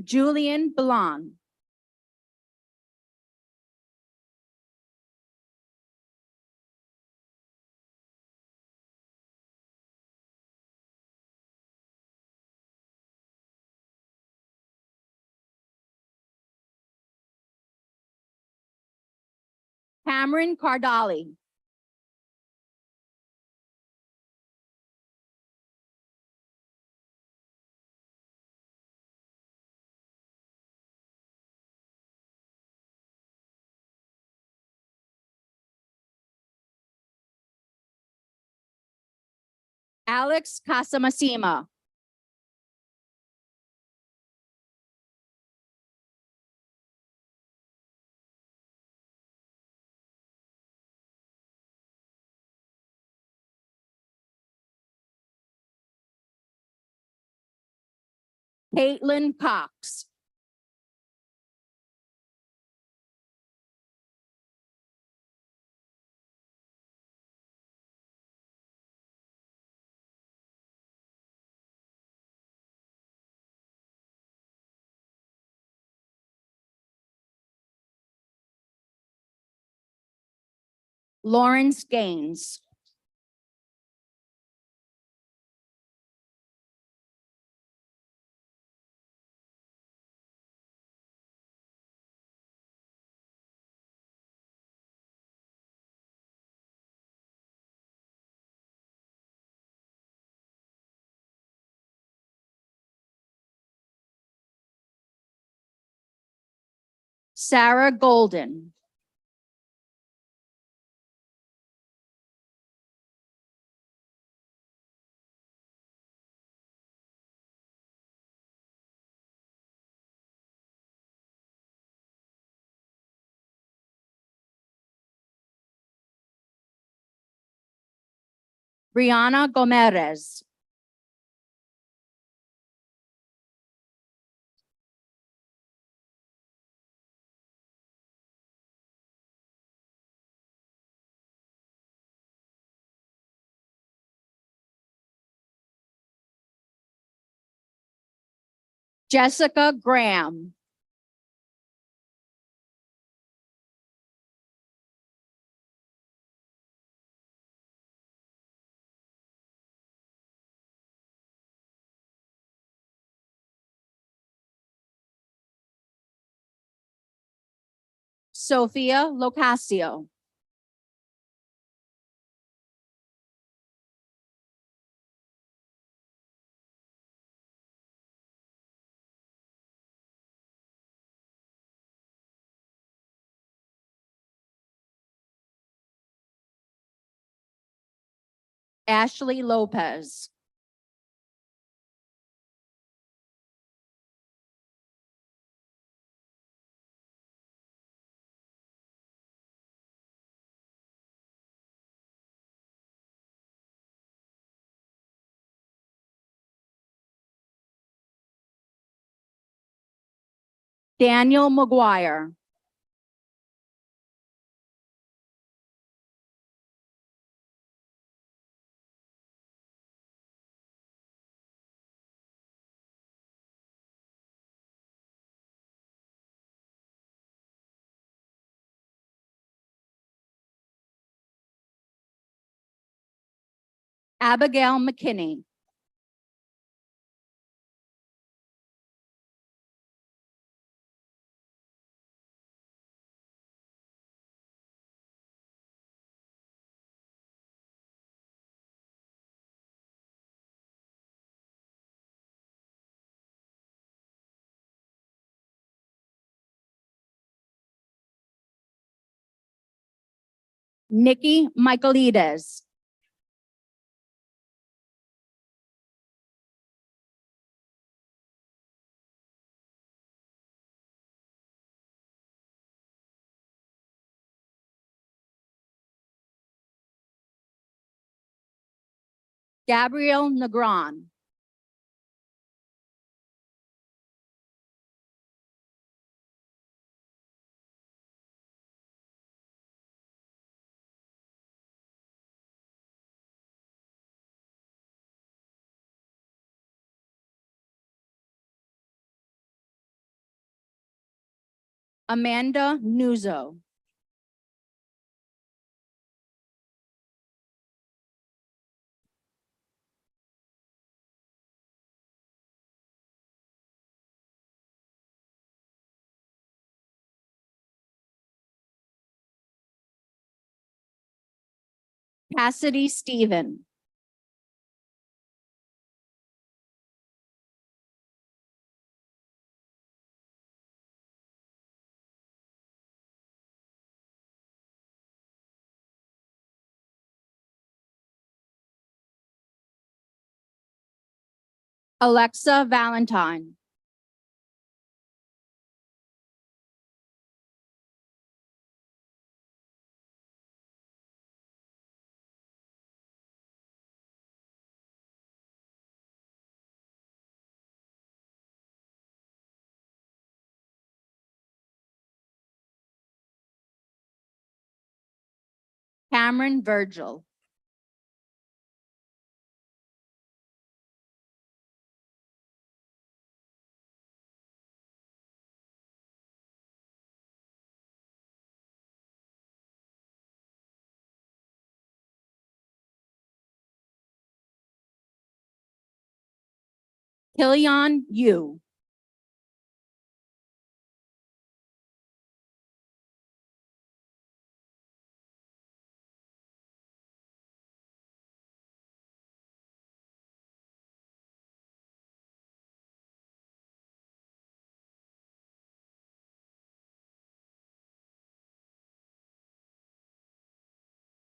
Julian Ballon. Cameron Cardali. Alex Casamasima. Caitlin Cox. Lawrence Gaines. Sarah Golden. Brianna Gomez. Jessica Graham. Sophia Locasio. Ashley Lopez. Daniel McGuire. Abigail McKinney. Nikki Michaelides. Gabrielle Negron. Amanda Nuzzo. Cassidy Stephen. Alexa Valentine. Cameron Virgil. Kilian Yu.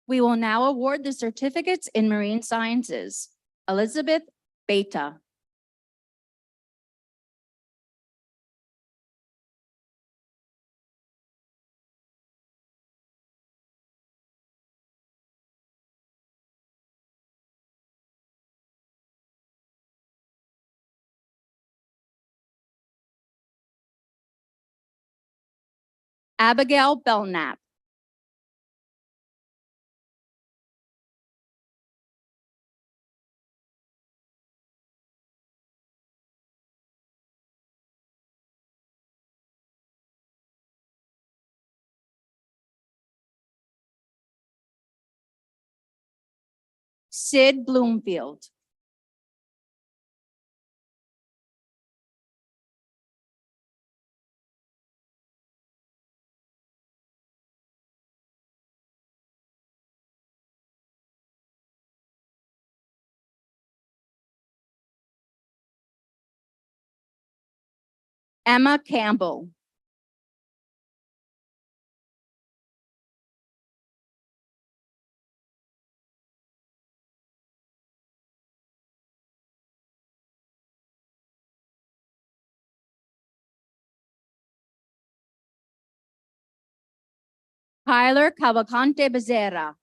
We will now award the certificates in marine sciences. Elizabeth Beta. Abigail Belknap. Sid Bloomfield. Emma Campbell. Tyler Cavalcante Bezerra.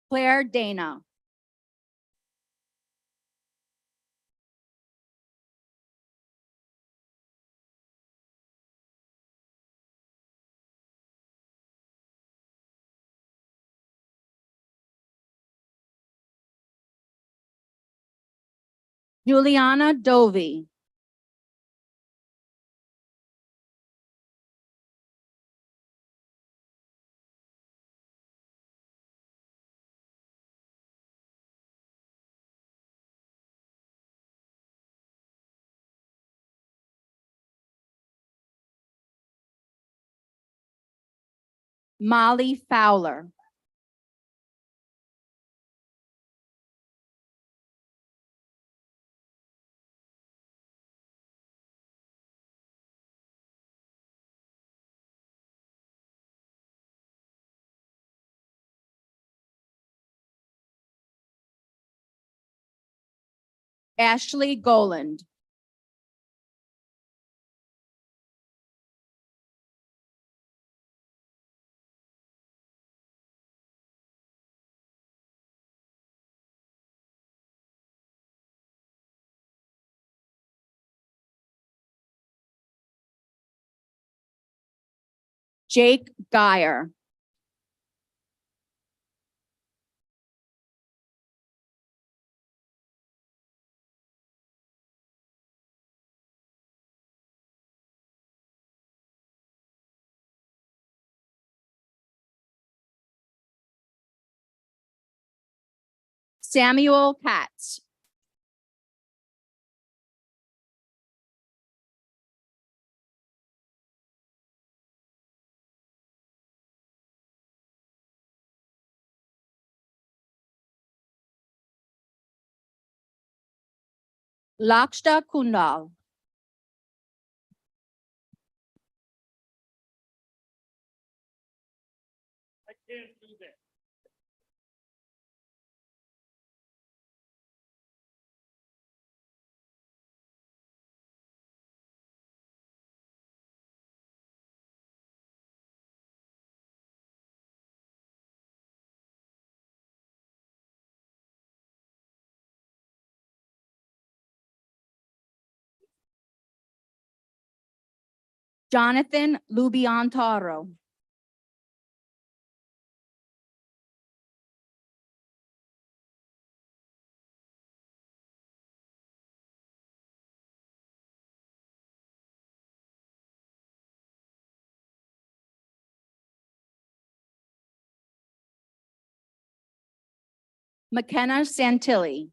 Claire Dana. Juliana Dovey. Molly Fowler. Ashley Goland. Jake Geyer. Samuel Katz. Lakshta Kundal. I can't do that. Jonathan Lubiantaro. McKenna Santilli.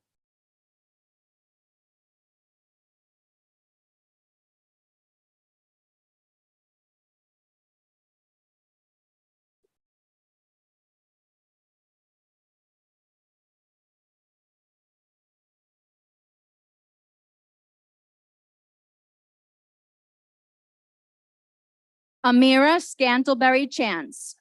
Amira Scantleberry Chance.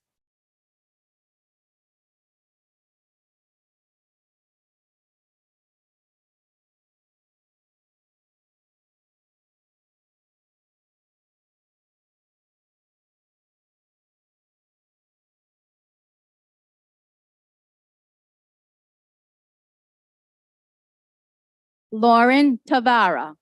Lauren Tavara.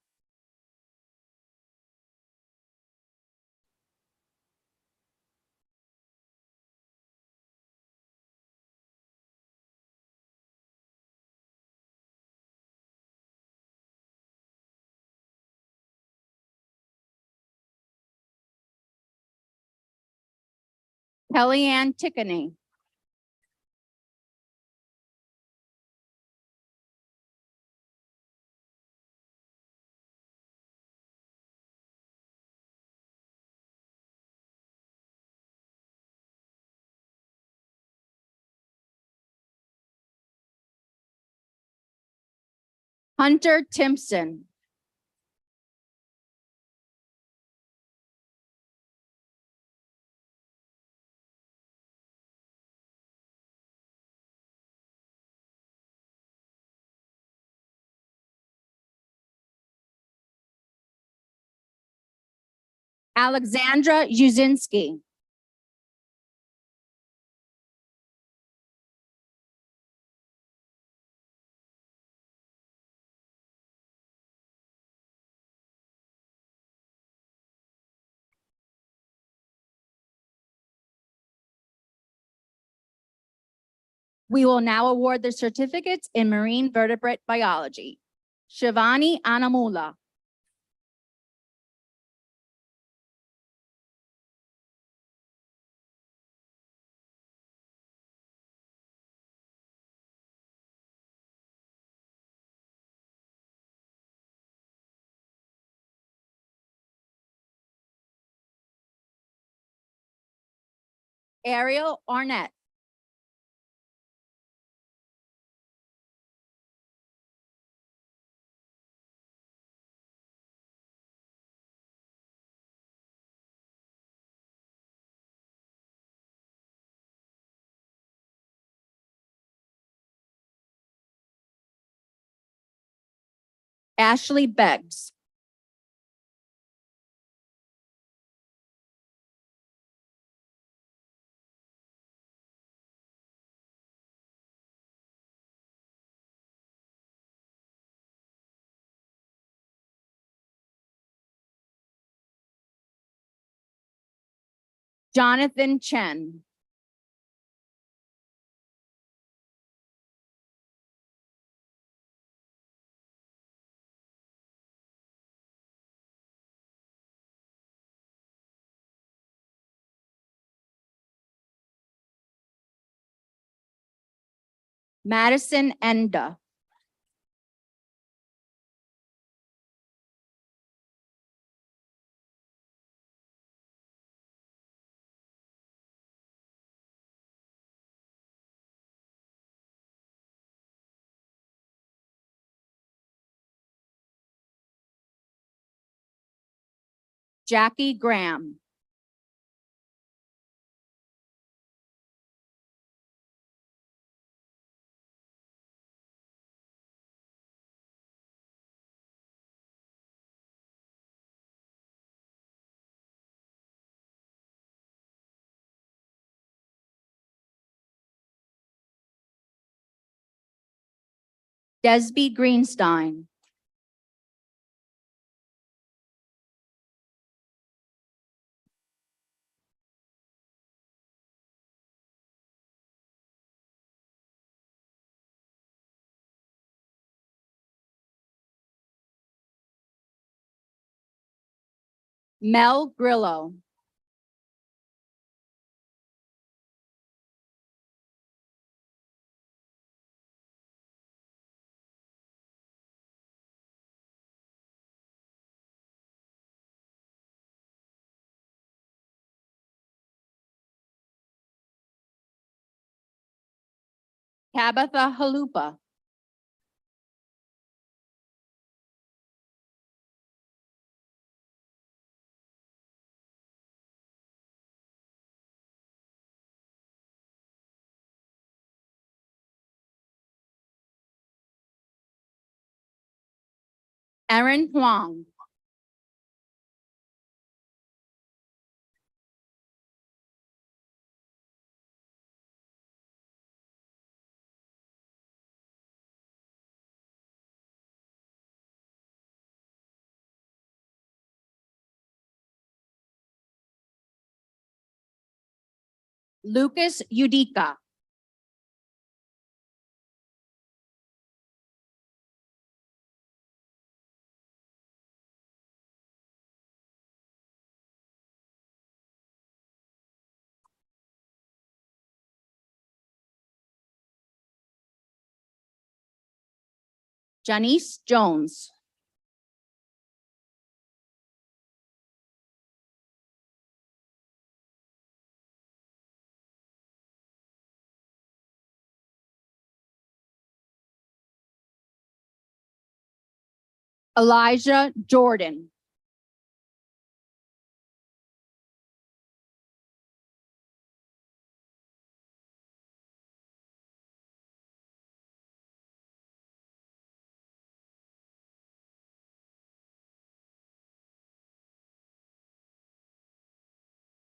Kellyanne Tickany. Hunter Timpson. Alexandra Yuzinski. We will now award the certificates in marine vertebrate biology. Shivani Anamula. Ariel Arnett. Ashley Beggs. Jonathan Chen. Madison Enda. Jackie Graham. Desby Greenstein. Mel Grillo. Tabitha Halupa. Erin Huang. Lucas Udica. Janice Jones. Elijah Jordan.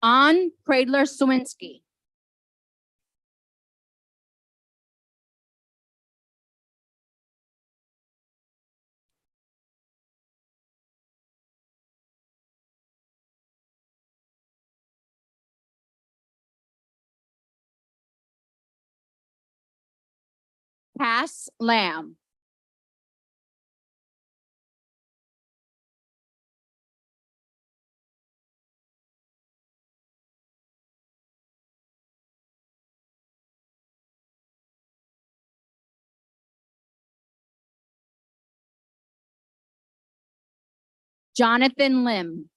Ann Pradler Swinsky. Cass Lamb. Jonathan Lim.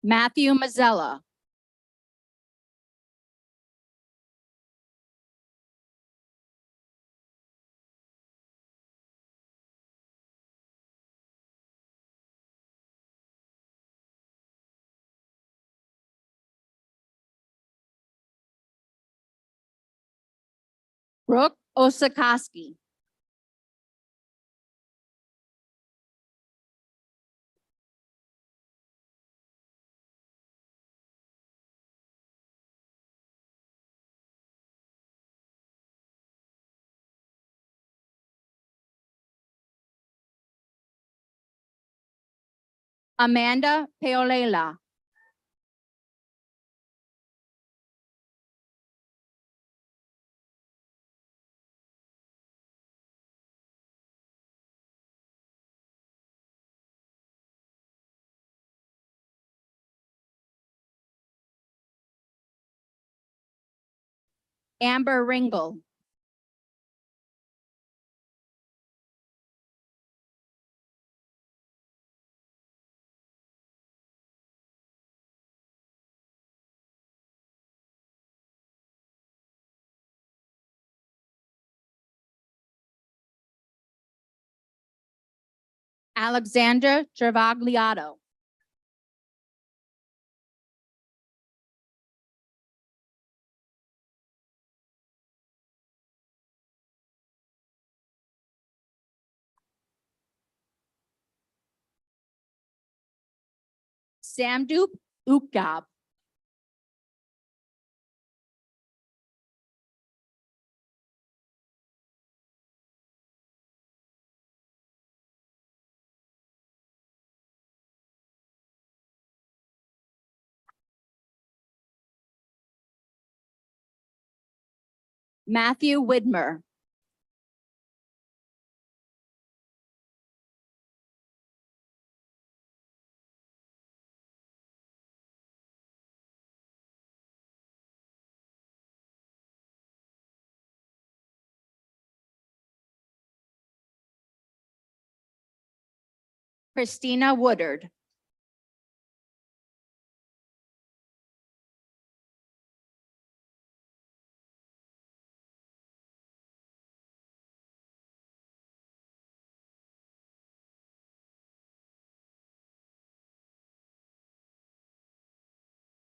Matthew Mazzella. Brooke Osakowski. Amanda Peolela. Amber Ringel. Alexandra Travagliato. Samdup Ukab. Matthew Widmer. Christina Woodard.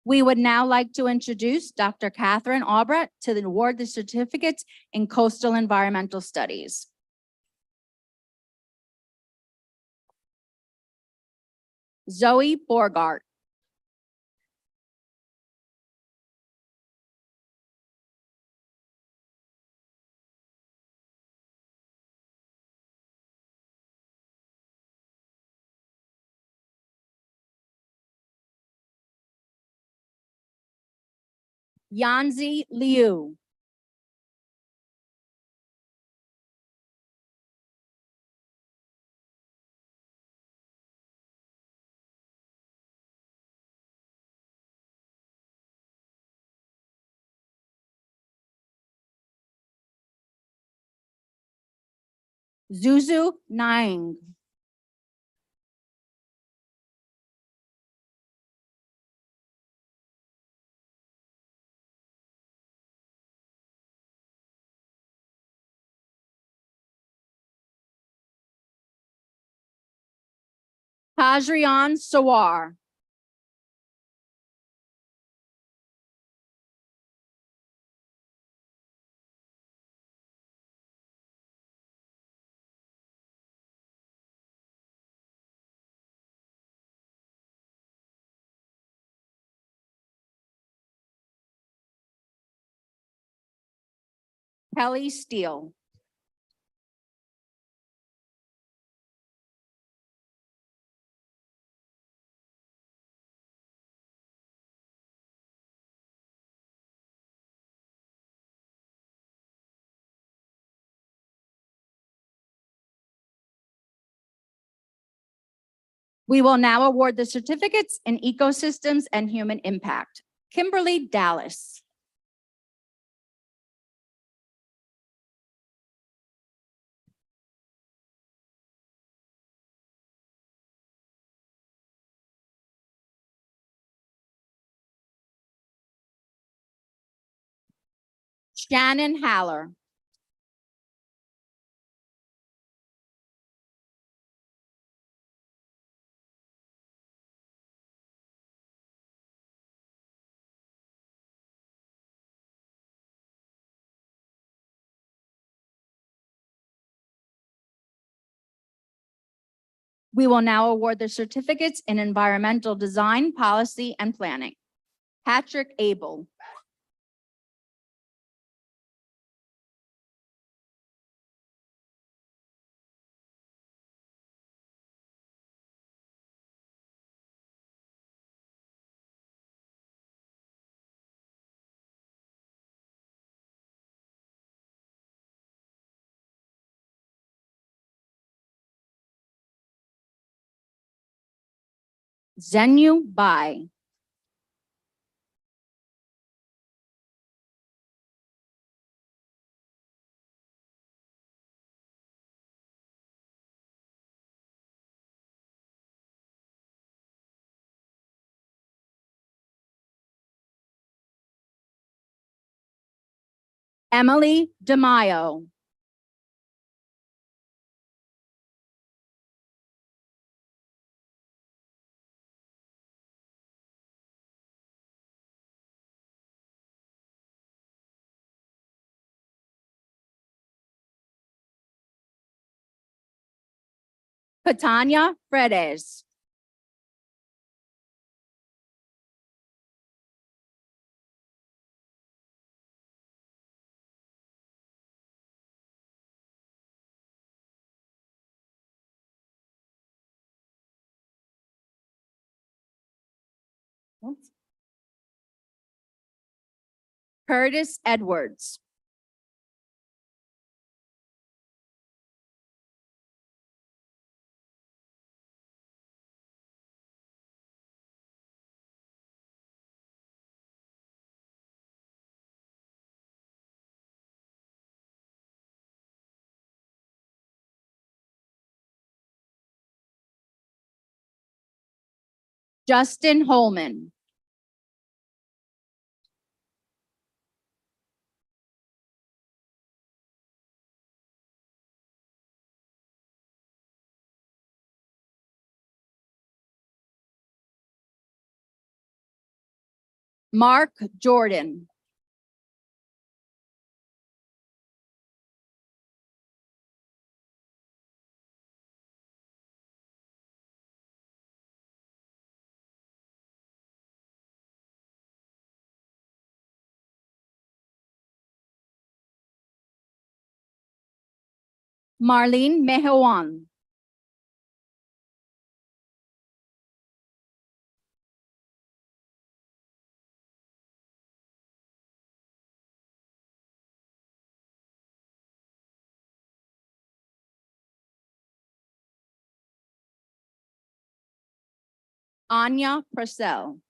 We would now like to introduce Dr. Catherine Albrecht to award the certificates in coastal environmental studies. Zoe Borgart. Yanzi Liu. Zuzu Naing. Tajrian Sawar. Kelly Steele. We will now award the certificates in ecosystems and human impact. Kimberly Dallas. Shannon Haller. We will now award the certificates in environmental design, policy, and planning. Patrick Abel. Zenu Bai. Emily DeMaio. Catania Fredes. Curtis Edwards. Justin Holman. Mark Jordan. Marlene Mehewan. Anya Purcell.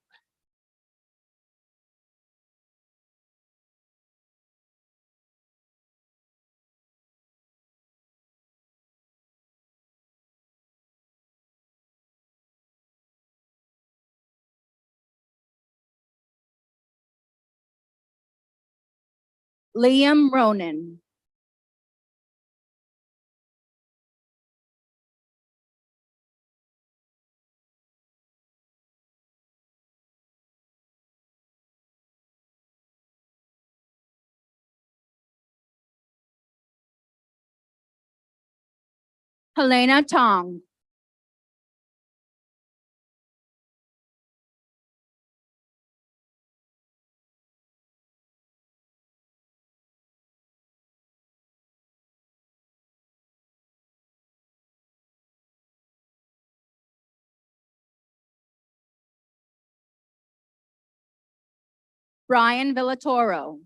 Liam Ronan. Helena Tong. Brian Villatoro.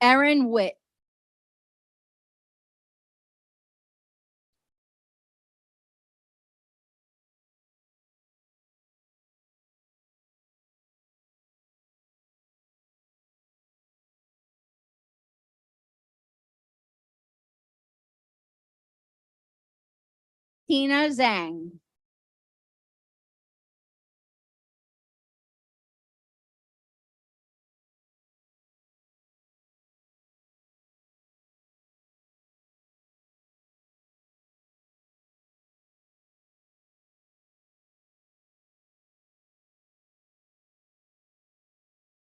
Erin Witt. Tina Zhang.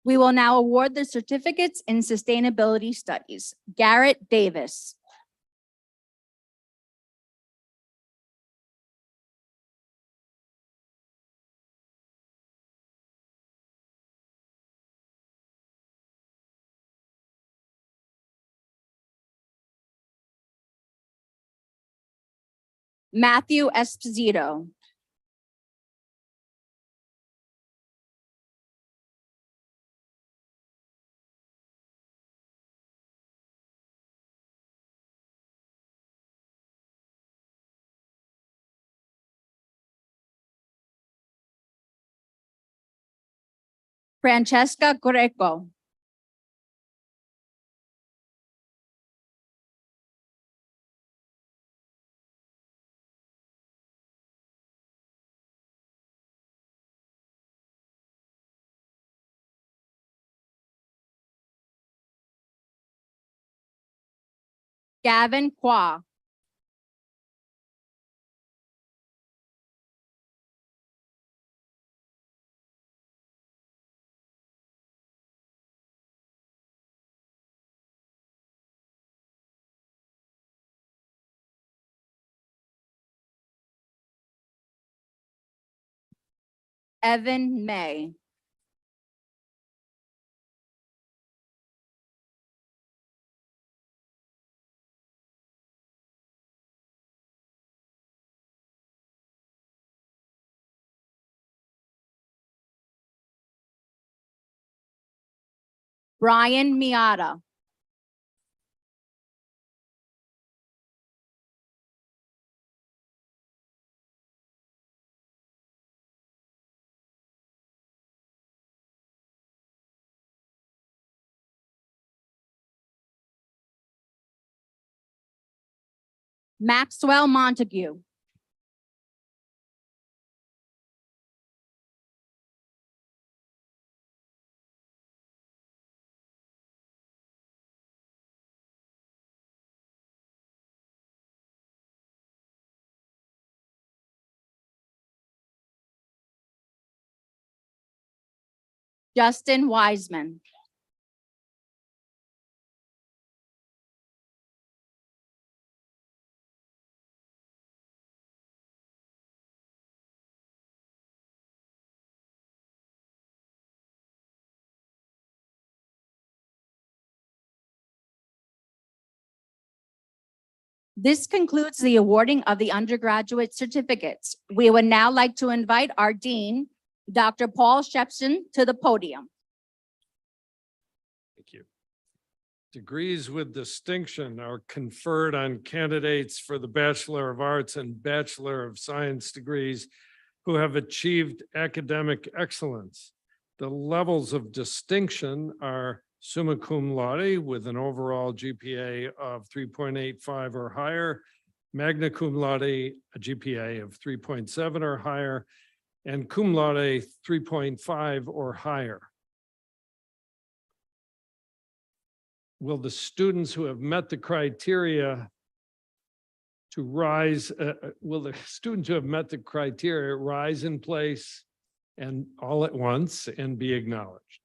We will now award the certificates in sustainability studies. Garrett Davis. Matthew Esposito. Francesca Greco. Gavin Qua. Evan May. Brian Miata. Maxwell Montague. Justin Wiseman. This concludes the awarding of the undergraduate certificates. We would now like to invite our dean, Dr. Paul Shepson, to the podium. Thank you. Degrees with distinction are conferred on candidates for the Bachelor of Arts and Bachelor of Science degrees who have achieved academic excellence. The levels of distinction are summa cum laude with an overall GPA of 3.85 or higher, magna cum laude, a GPA of 3.7 or higher, and cum laude 3.5 or higher. Will the students who have met the criteria to rise, will the students who have met the criteria rise in place and all at once and be acknowledged?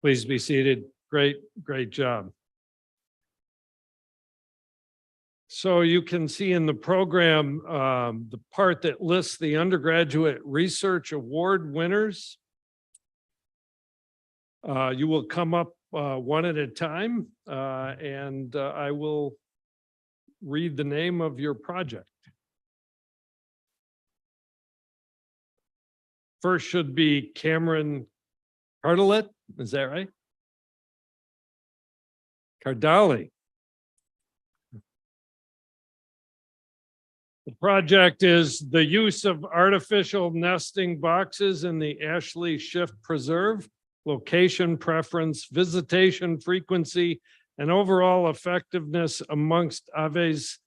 Please be seated. Great job. So you can see in the program, the part that lists the undergraduate research award winners. You will come up one at a time, and I will read the name of your project. First should be Cameron Cardelet, is that right? Cardali. The project is the use of artificial nesting boxes in the Ashley Shift Preserve, location preference, visitation frequency, and overall effectiveness amongst Aves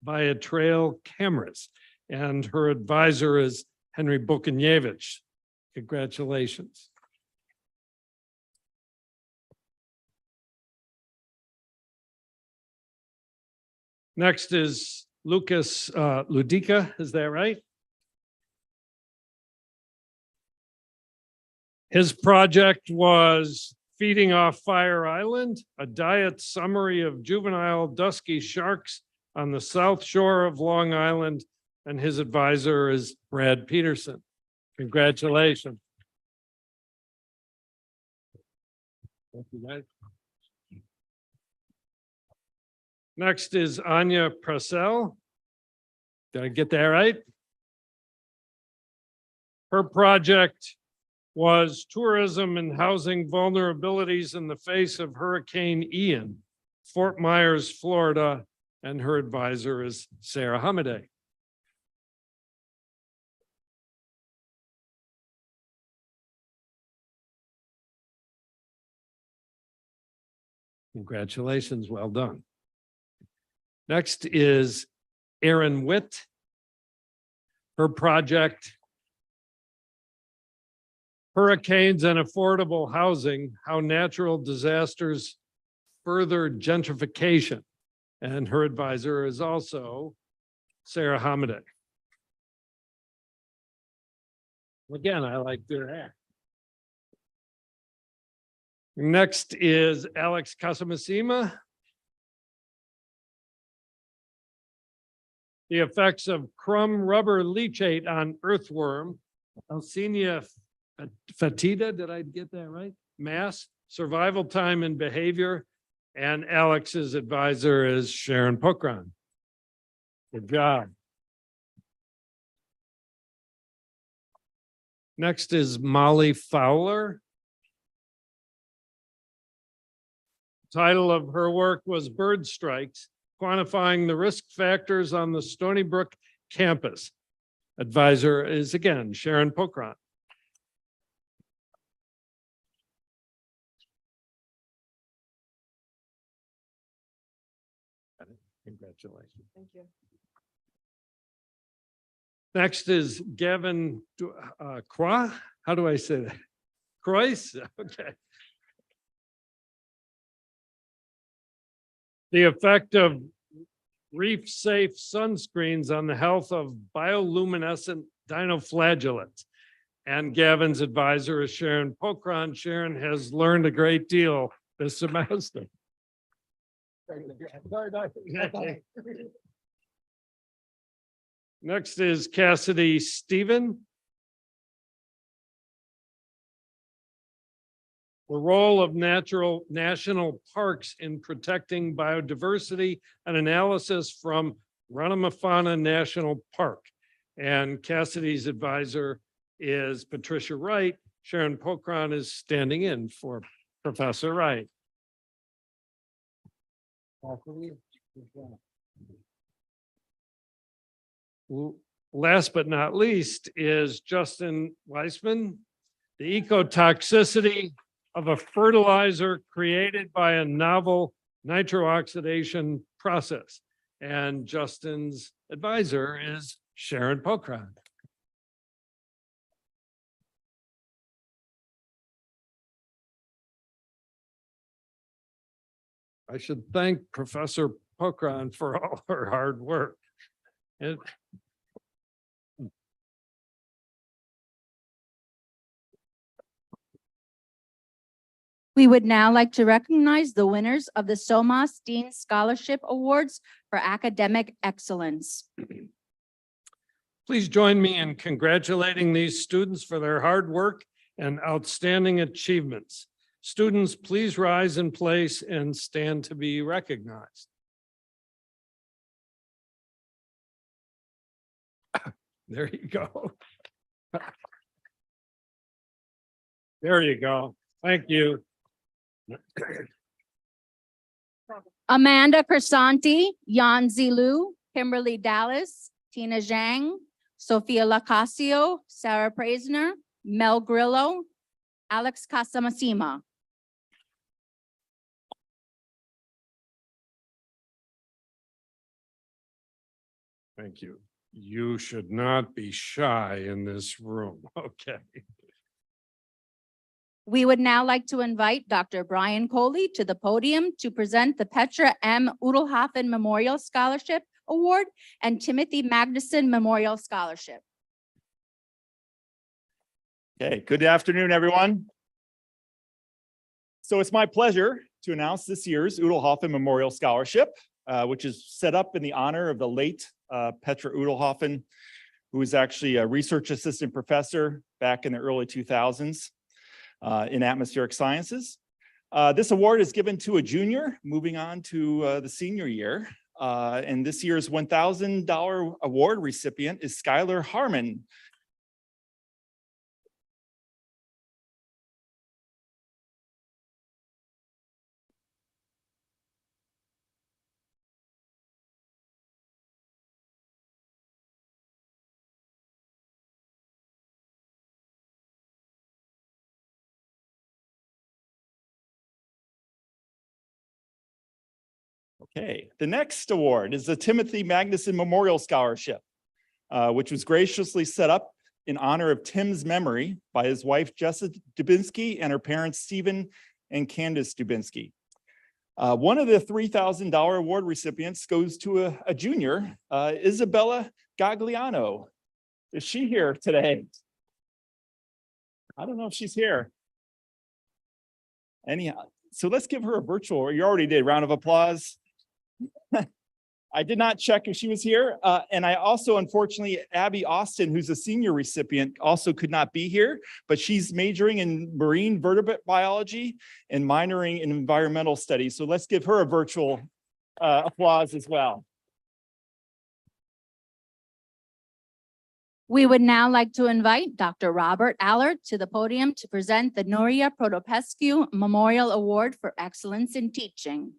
via trail cameras. And her advisor is Henry Bukiniewicz. Congratulations. Next is Lucas Ludica, is that right? His project was Feeding Off Fire Island, a diet summary of juvenile dusky sharks on the south shore of Long Island, and his advisor is Brad Peterson. Congratulations. Thank you, guys. Next is Anya Pressel. Did I get that right? Her project was tourism and housing vulnerabilities in the face of Hurricane Ian, Fort Myers, Florida, and her advisor is Sarah Hamadeh. Congratulations, well done. Next is Erin Witt. Her project, Hurricanes and Affordable Housing, How Natural Disasters Further Gentrification. And her advisor is also Sarah Hamadeh. Again, I like their hair. Next is Alex Casamasima. The effects of crumb rubber leachate on earthworm, Alcenia fatida, did I get that right? Mass, survival time and behavior, and Alex's advisor is Sharon Pokron. Good job. Next is Molly Fowler. Title of her work was Bird Strikes, Quantifying the Risk Factors on the Stony Brook Campus. Advisor is again Sharon Pokron. Congratulations. Thank you. Next is Gavin Croix. How do I say that? Croix? Okay. The effect of reef-safe sunscreens on the health of bioluminescent dinoflagellates. And Gavin's advisor is Sharon Pokron. Sharon has learned a great deal this semester. Next is Cassidy Stephen. The role of national parks in protecting biodiversity, an analysis from Ranamafana National Park. And Cassidy's advisor is Patricia Wright. Sharon Pokron is standing in for Professor Wright. Last but not least is Justin Weissman. The ecotoxicity of a fertilizer created by a novel nitrooxidation process. And Justin's advisor is Sharon Pokron. I should thank Professor Pokron for all her hard work. And We would now like to recognize the winners of the SoMAS Dean Scholarship Awards for Academic Excellence. please join me in congratulating these students for their hard work and outstanding achievements. Students, please rise in place and stand to be recognized. There you go. There you go. Thank you. Amanda Crisanti, Yan Zilu, Kimberly Dallas, Tina Zhang, Sophia Lacasio, Sarah Praisner, Mel Grillo, Alex Casamasima. Thank you. You should not be shy in this room. Okay. We would now like to invite Dr. Brian Coley to the podium to present the Petra M. Udelhoffen Memorial Scholarship Award and Timothy Magnuson Memorial Scholarship. Okay, good afternoon, everyone. So it's my pleasure to announce this year's Udelhoffen Memorial Scholarship, which is set up in the honor of the late Petra Udelhoffen, who was actually a research assistant professor back in the early 2000s in atmospheric sciences. This award is given to a junior moving on to the senior year. And this year's $1,000 award recipient is Skylar Harmon. Okay, the next award is the Timothy Magnuson Memorial Scholarship, which was graciously set up in honor of Tim's memory by his wife, Jessica Dubinsky, and her parents, Stephen and Candace Dubinsky. One of the $3,000 award recipients goes to a junior, Isabella Gagliano. Is she here today? I don't know if she's here. Anyhow, so let's give her a virtual, you already did, round of applause. I did not check if she was here. And I also, unfortunately, Abby Austin, who's a senior recipient, also could not be here, but she's majoring in marine vertebrate biology and minoring in environmental studies. So let's give her a virtual applause as well. We would now like to invite Dr. Robert Allard to the podium to present the Nuria Protopescu Memorial Award for Excellence in Teaching.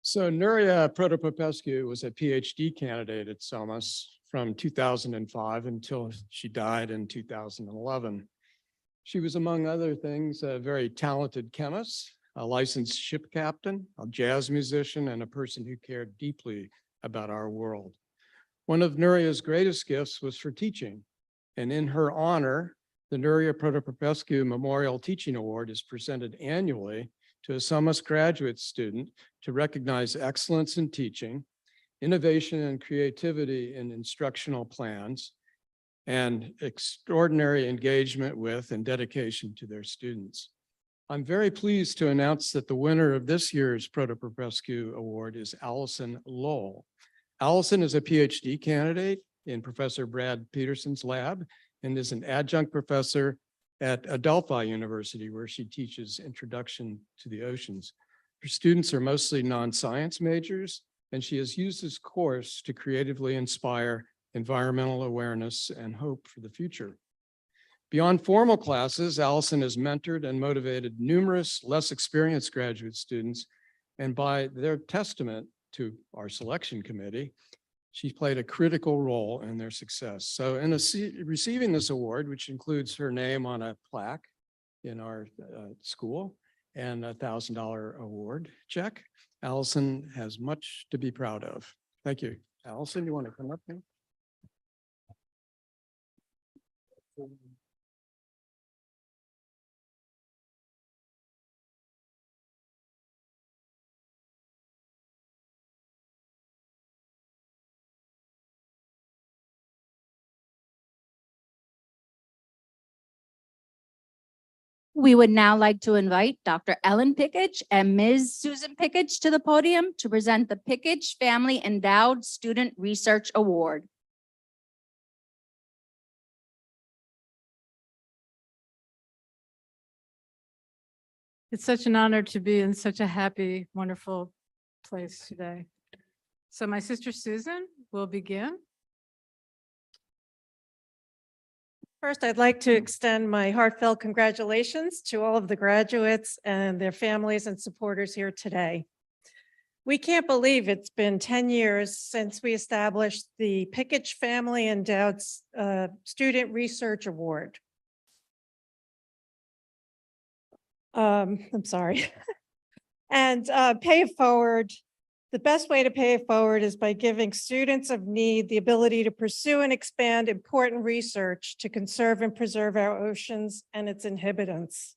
So Nuria Protopescu was a PhD candidate at SoMAS from 2005 until she died in 2011. She was, among other things, a very talented chemist, a licensed ship captain, a jazz musician, and a person who cared deeply about our world. One of Nuria's greatest gifts was for teaching, and in her honor, the Nuria Protopescu Memorial Teaching Award is presented annually to a SoMAS graduate student to recognize excellence in teaching, innovation and creativity in instructional plans, and extraordinary engagement with and dedication to their students. I'm very pleased to announce that the winner of this year's Protopescu Award is Allison Lowell. Allison is a PhD candidate in Professor Brad Peterson's lab and is an adjunct professor at Adelphi University, where she teaches Introduction to the Oceans. Her students are mostly non-science majors, and she has used this course to creatively inspire environmental awareness and hope for the future. Beyond formal classes, Allison has mentored and motivated numerous less experienced graduate students, and by their testament to our selection committee, she played a critical role in their success. So in receiving this award, which includes her name on a plaque in our school and $1,000 award check, Allison has much to be proud of. Thank you. Allison, you want to come up here? We would now like to invite Dr. Ellen Pickage and Ms. Susan Pickage to the podium to present the Pickage Family Endowed Student Research Award. It's such an honor to be in such a happy, wonderful place today. So my sister Susan will begin. First, I'd like to extend my heartfelt congratulations to all of the graduates and their families and supporters here today. We can't believe it's been 10 years since we established the Pickage Family Endowed Student Research Award. I'm sorry. And pay it forward. The best way to pay it forward is by giving students of need the ability to pursue and expand important research to conserve and preserve our oceans and its inhabitants.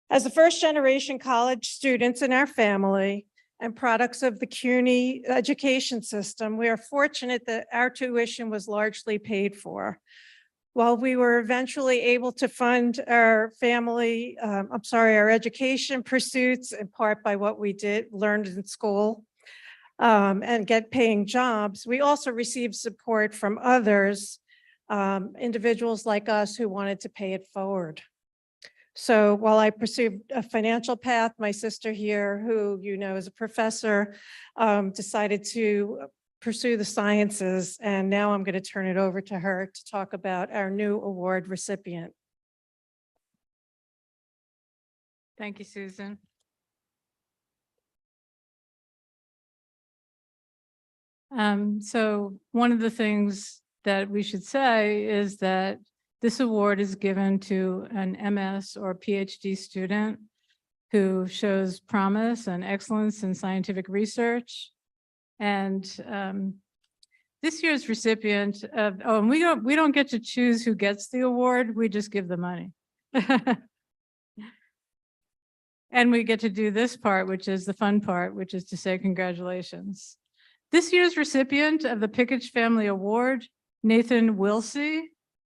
As the first generation college students in our family and products of the CUNY education system, we are fortunate that our tuition was largely paid for. While we were eventually able to fund our our education pursuits in part by what we learned in school and get paying jobs, we also received support from others, individuals like us who wanted to pay it forward. So while I pursued a financial path, my sister here, who you know is a professor, decided to pursue the sciences, and now I'm going to turn it over to her to talk about our new award recipient. Thank you, Susan. So one of the things that we should say is that this award is given to an MS or PhD student who shows promise and excellence in scientific research. And this year's recipient of, and we don't get to choose who gets the award, we just give the money. And we get to do this part, which is the fun part, which is to say congratulations. This year's recipient of the Pickage Family Award, Nathan Wilsey,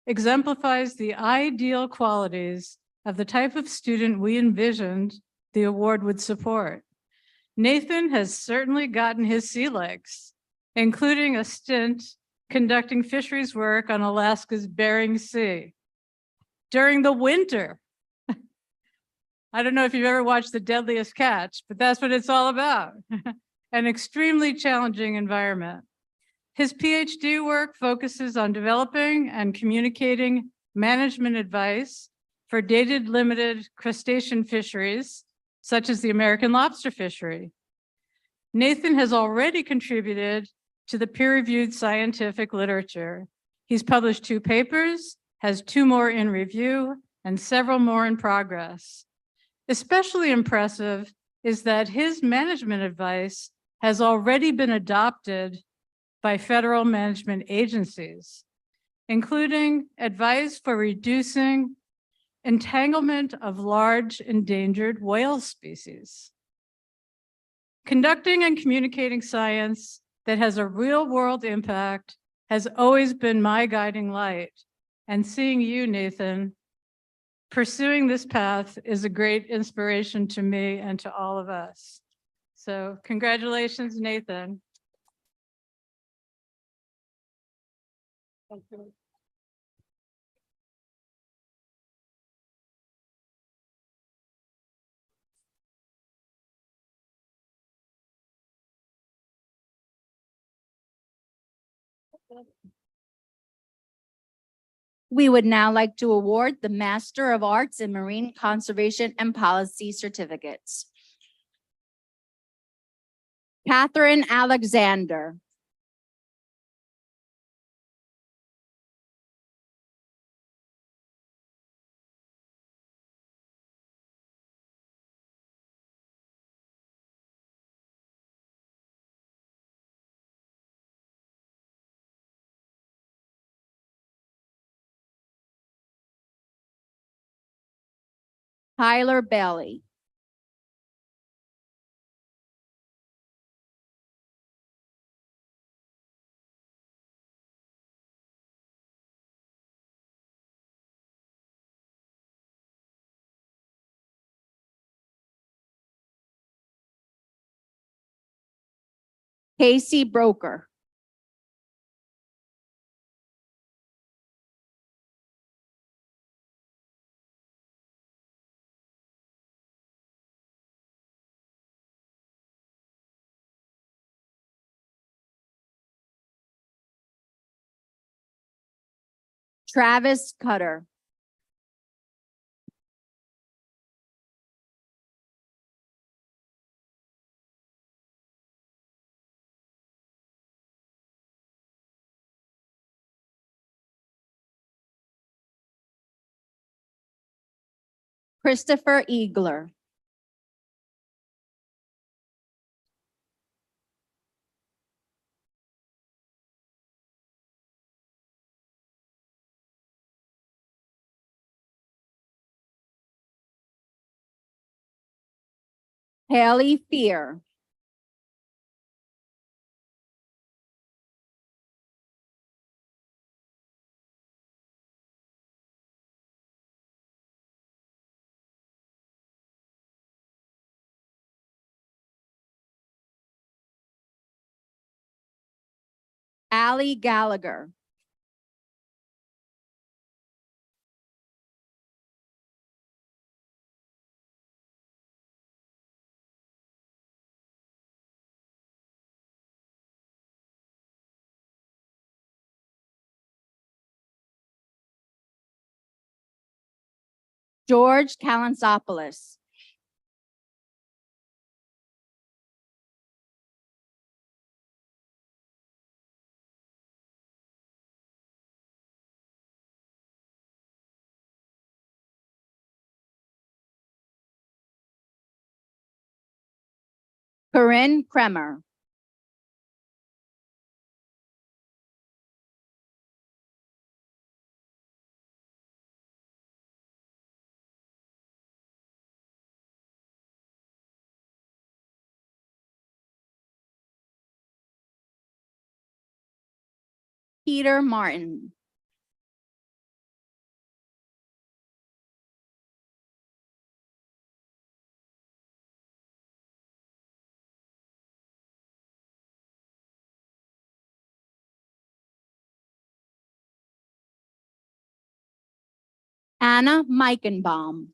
exemplifies the ideal qualities of the type of student we envisioned the award would support. Nathan has certainly gotten his sea legs, including a stint conducting fisheries work on Alaska's Bering Sea during the winter. I don't know if you've ever watched The Deadliest Catch, but that's what it's all about. An extremely challenging environment. His PhD work focuses on developing and communicating management advice for data-limited crustacean fisheries, such as the American lobster fishery. Nathan has already contributed to the peer-reviewed scientific literature. He's published 2 papers, has 2 more in review, and several more in progress. Especially impressive is that his management advice has already been adopted by federal management agencies, including advice for reducing entanglement of large endangered whale species. Conducting and communicating science that has a real-world impact has always been my guiding light. And seeing you, Nathan, pursuing this path is a great inspiration to me and to all of us. So congratulations, Nathan. Thank you. We would now like to award the Master of Arts in Marine Conservation and Policy certificates. Catherine Alexander. Tyler Bailey. Casey Broker. Travis Cutter. Christopher Eagler. Haley Fear. Allie Gallagher. George Kalantzopoulos. Corinne Kremer. Peter Martin. Anna Meichenbaum.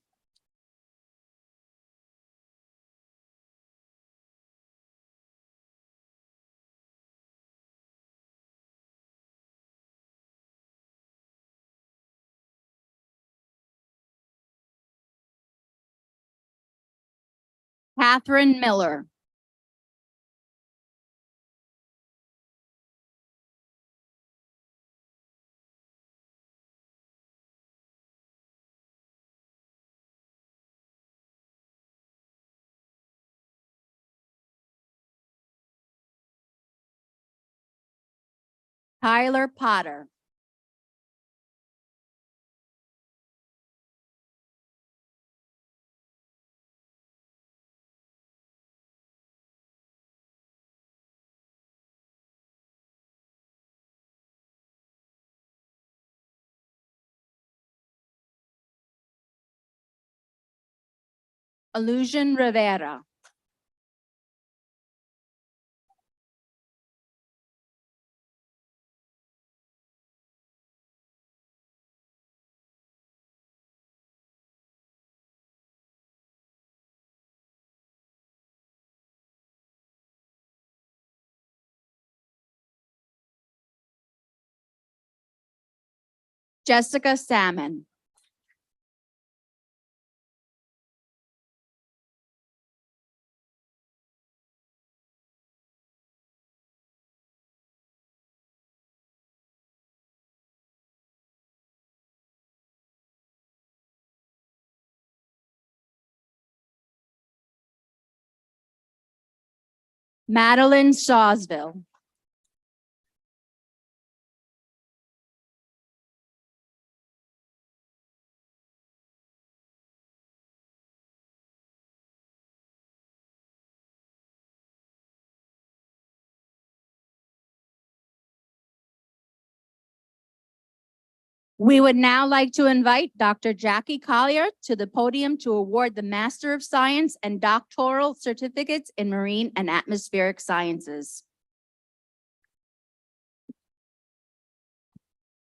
Catherine Miller. Tyler Potter. Illusion Rivera. Jessica Salmon. Madeline Shawsville. We would now like to invite Dr. Jackie Collier to the podium to award the Master of Science and doctoral certificates in Marine and Atmospheric Sciences.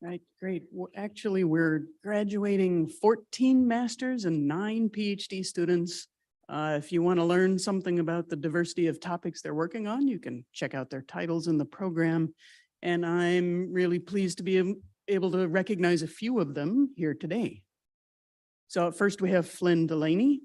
Right, great. Actually, we're graduating 14 masters and 9 PhD students. If you want to learn something about the diversity of topics they're working on, you can check out their titles in the program. And I'm really pleased to be able to recognize a few of them here today. So first we have Flynn Delaney.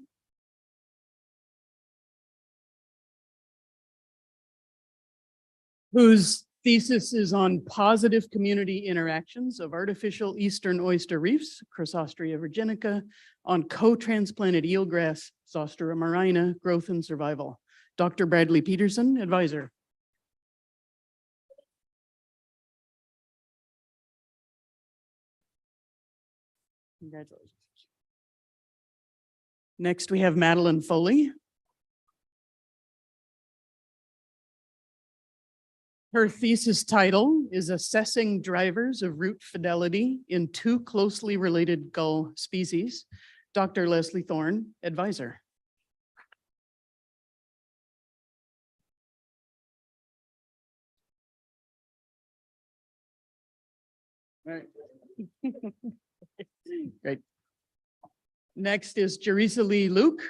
Whose thesis is on positive community interactions of artificial eastern oyster reefs, Chrysostrea virginica, on co-transplanted eelgrass, Zostera marina, growth and survival. Dr. Bradley Peterson, advisor. Congratulations. Next, we have Madeline Foley. Her thesis title is Assessing Drivers of Root Fidelity in 2 Closely Related Gull Species. Dr. Leslie Thorne, advisor. All right. Great. Next is Jerisa Lee Luke.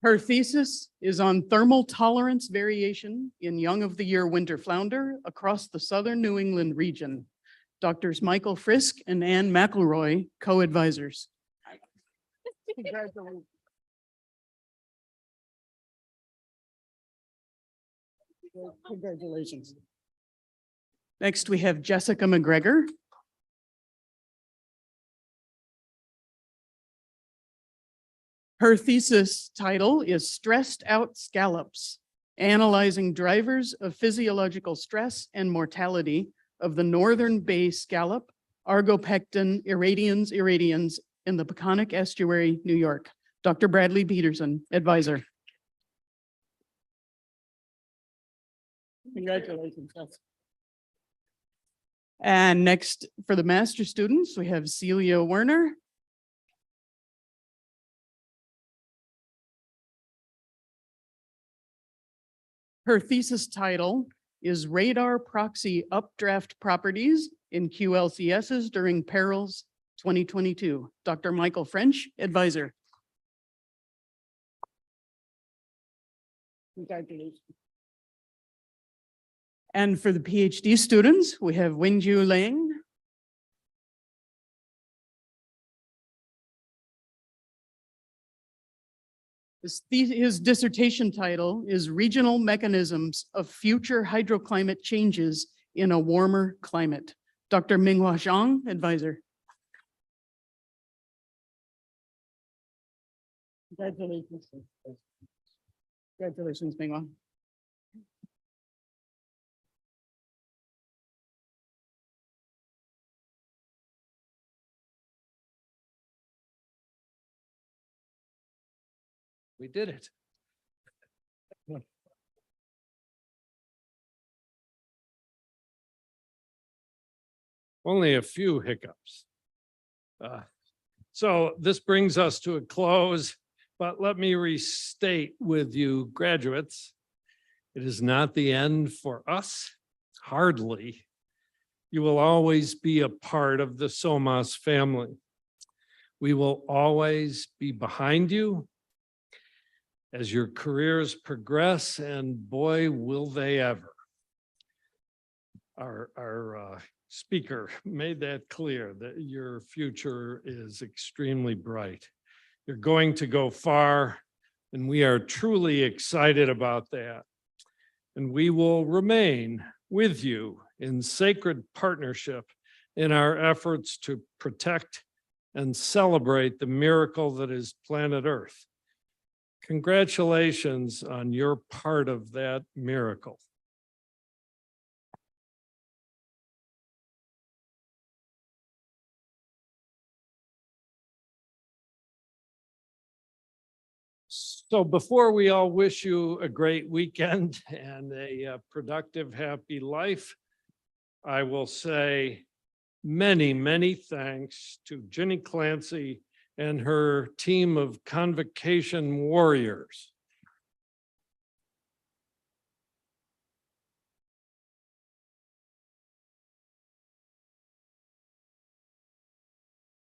Her thesis is on thermal tolerance variation in young of the year winter flounder across the southern New England region. Doctors Michael Frisk and Ann McElroy, co-advisors. Congratulations. Congratulations. Next, we have Jessica McGregor. Her thesis title is Stressed Out Scallops, Analyzing Drivers of Physiological Stress and Mortality of the Northern Bay Scallop, Argopecten irradians in the Peconic Estuary, New York. Dr. Bradley Peterson, advisor. Congratulations. And next, for the master students, we have Celia Werner. Her thesis title is Radar Proxy Updraft Properties in QLCSs During Perils 2022. Dr. Michael French, advisor. Congratulations. And for the PhD students, we have Wenju Lang. His dissertation title is Regional Mechanisms of Future Hydroclimate Changes in a Warmer Climate. Dr. Minghua Zhang, advisor. Congratulations. Congratulations, Minghua. We did it. Only a few hiccups. So this brings us to a close, but let me restate with you graduates, it is not the end for us, hardly. You will always be a part of the SoMAS family. We will always be behind you as your careers progress, and boy, will they ever. our speaker made that clear, that your future is extremely bright. You're going to go far, and we are truly excited about that. And we will remain with you in sacred partnership in our efforts to protect and celebrate the miracle that is planet Earth. Congratulations on your part of that miracle. So before we all wish you a great weekend and a productive, happy life, I will say many, many thanks to Ginny Clancy and her team of Convocation warriors.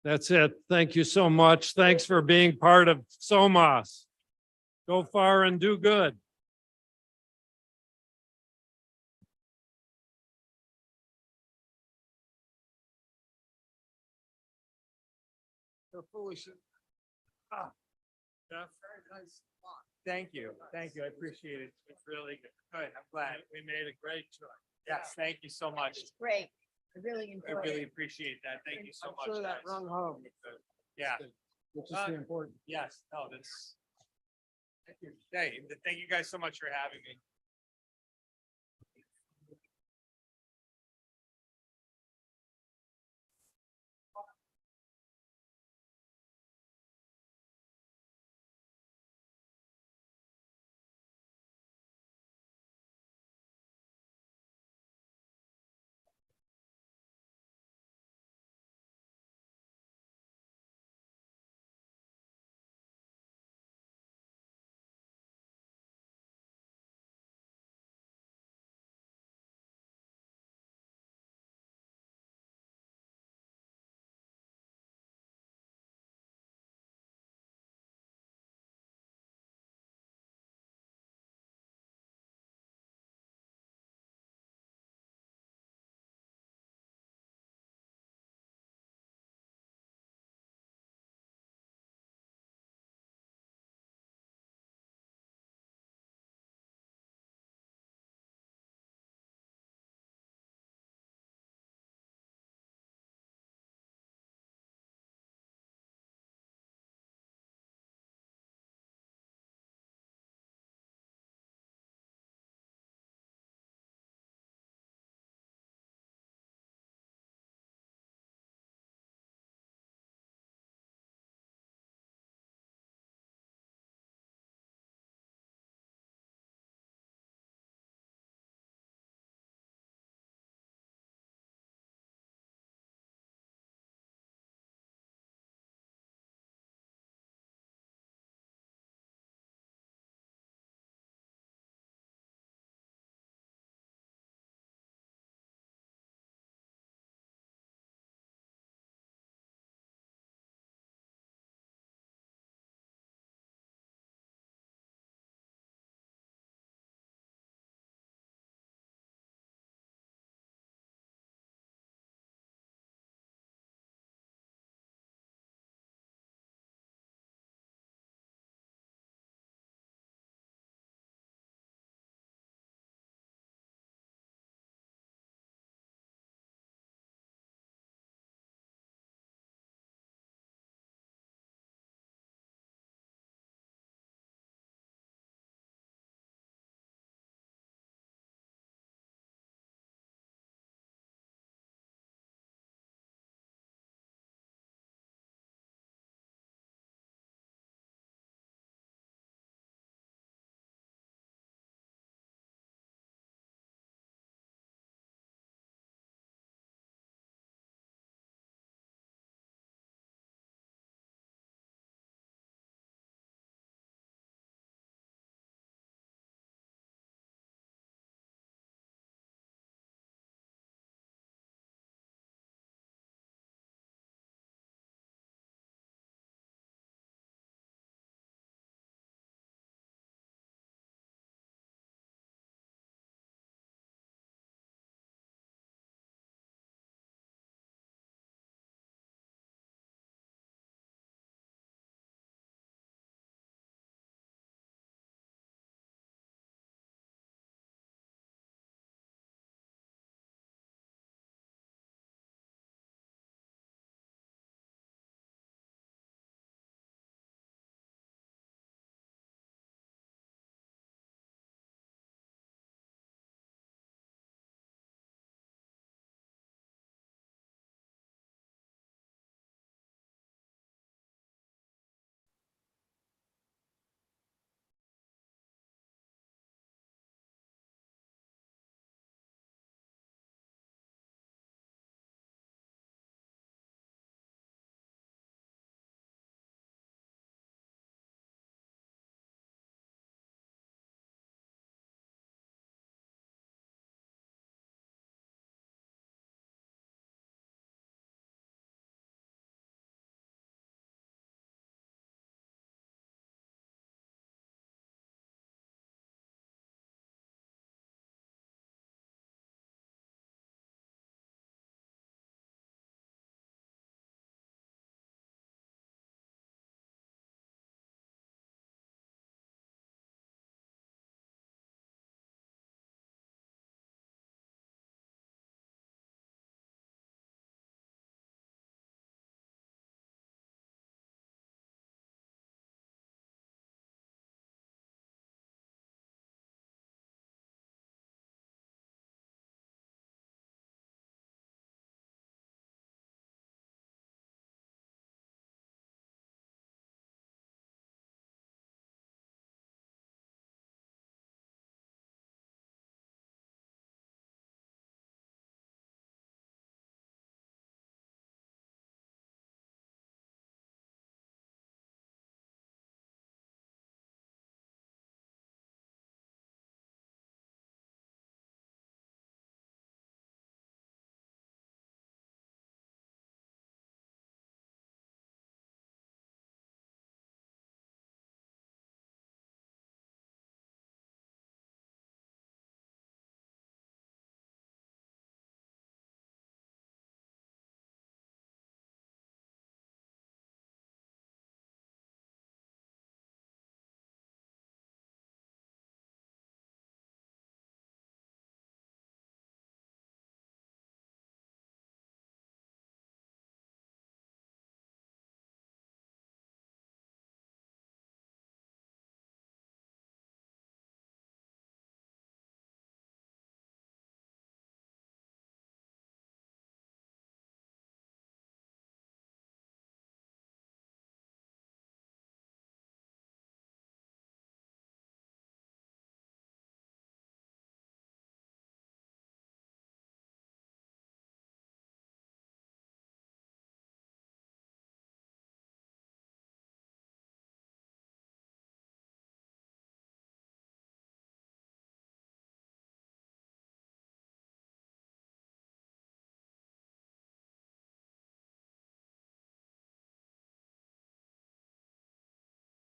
That's it. Thank you so much. Thanks for being part of SoMAS. Go far and do good. So foolish. Jeff, very nice. Thank you. Thank you. I appreciate it. It's really good. Good. I'm glad. We made a great choice. Yes, thank you so much. Great. I really I enjoyed really it. appreciate that. Thank you so I'm much. sure that guys. rung home. Yeah, Which is the important. yes. No, that's. Thank you. Hey, thank you guys so much for having me.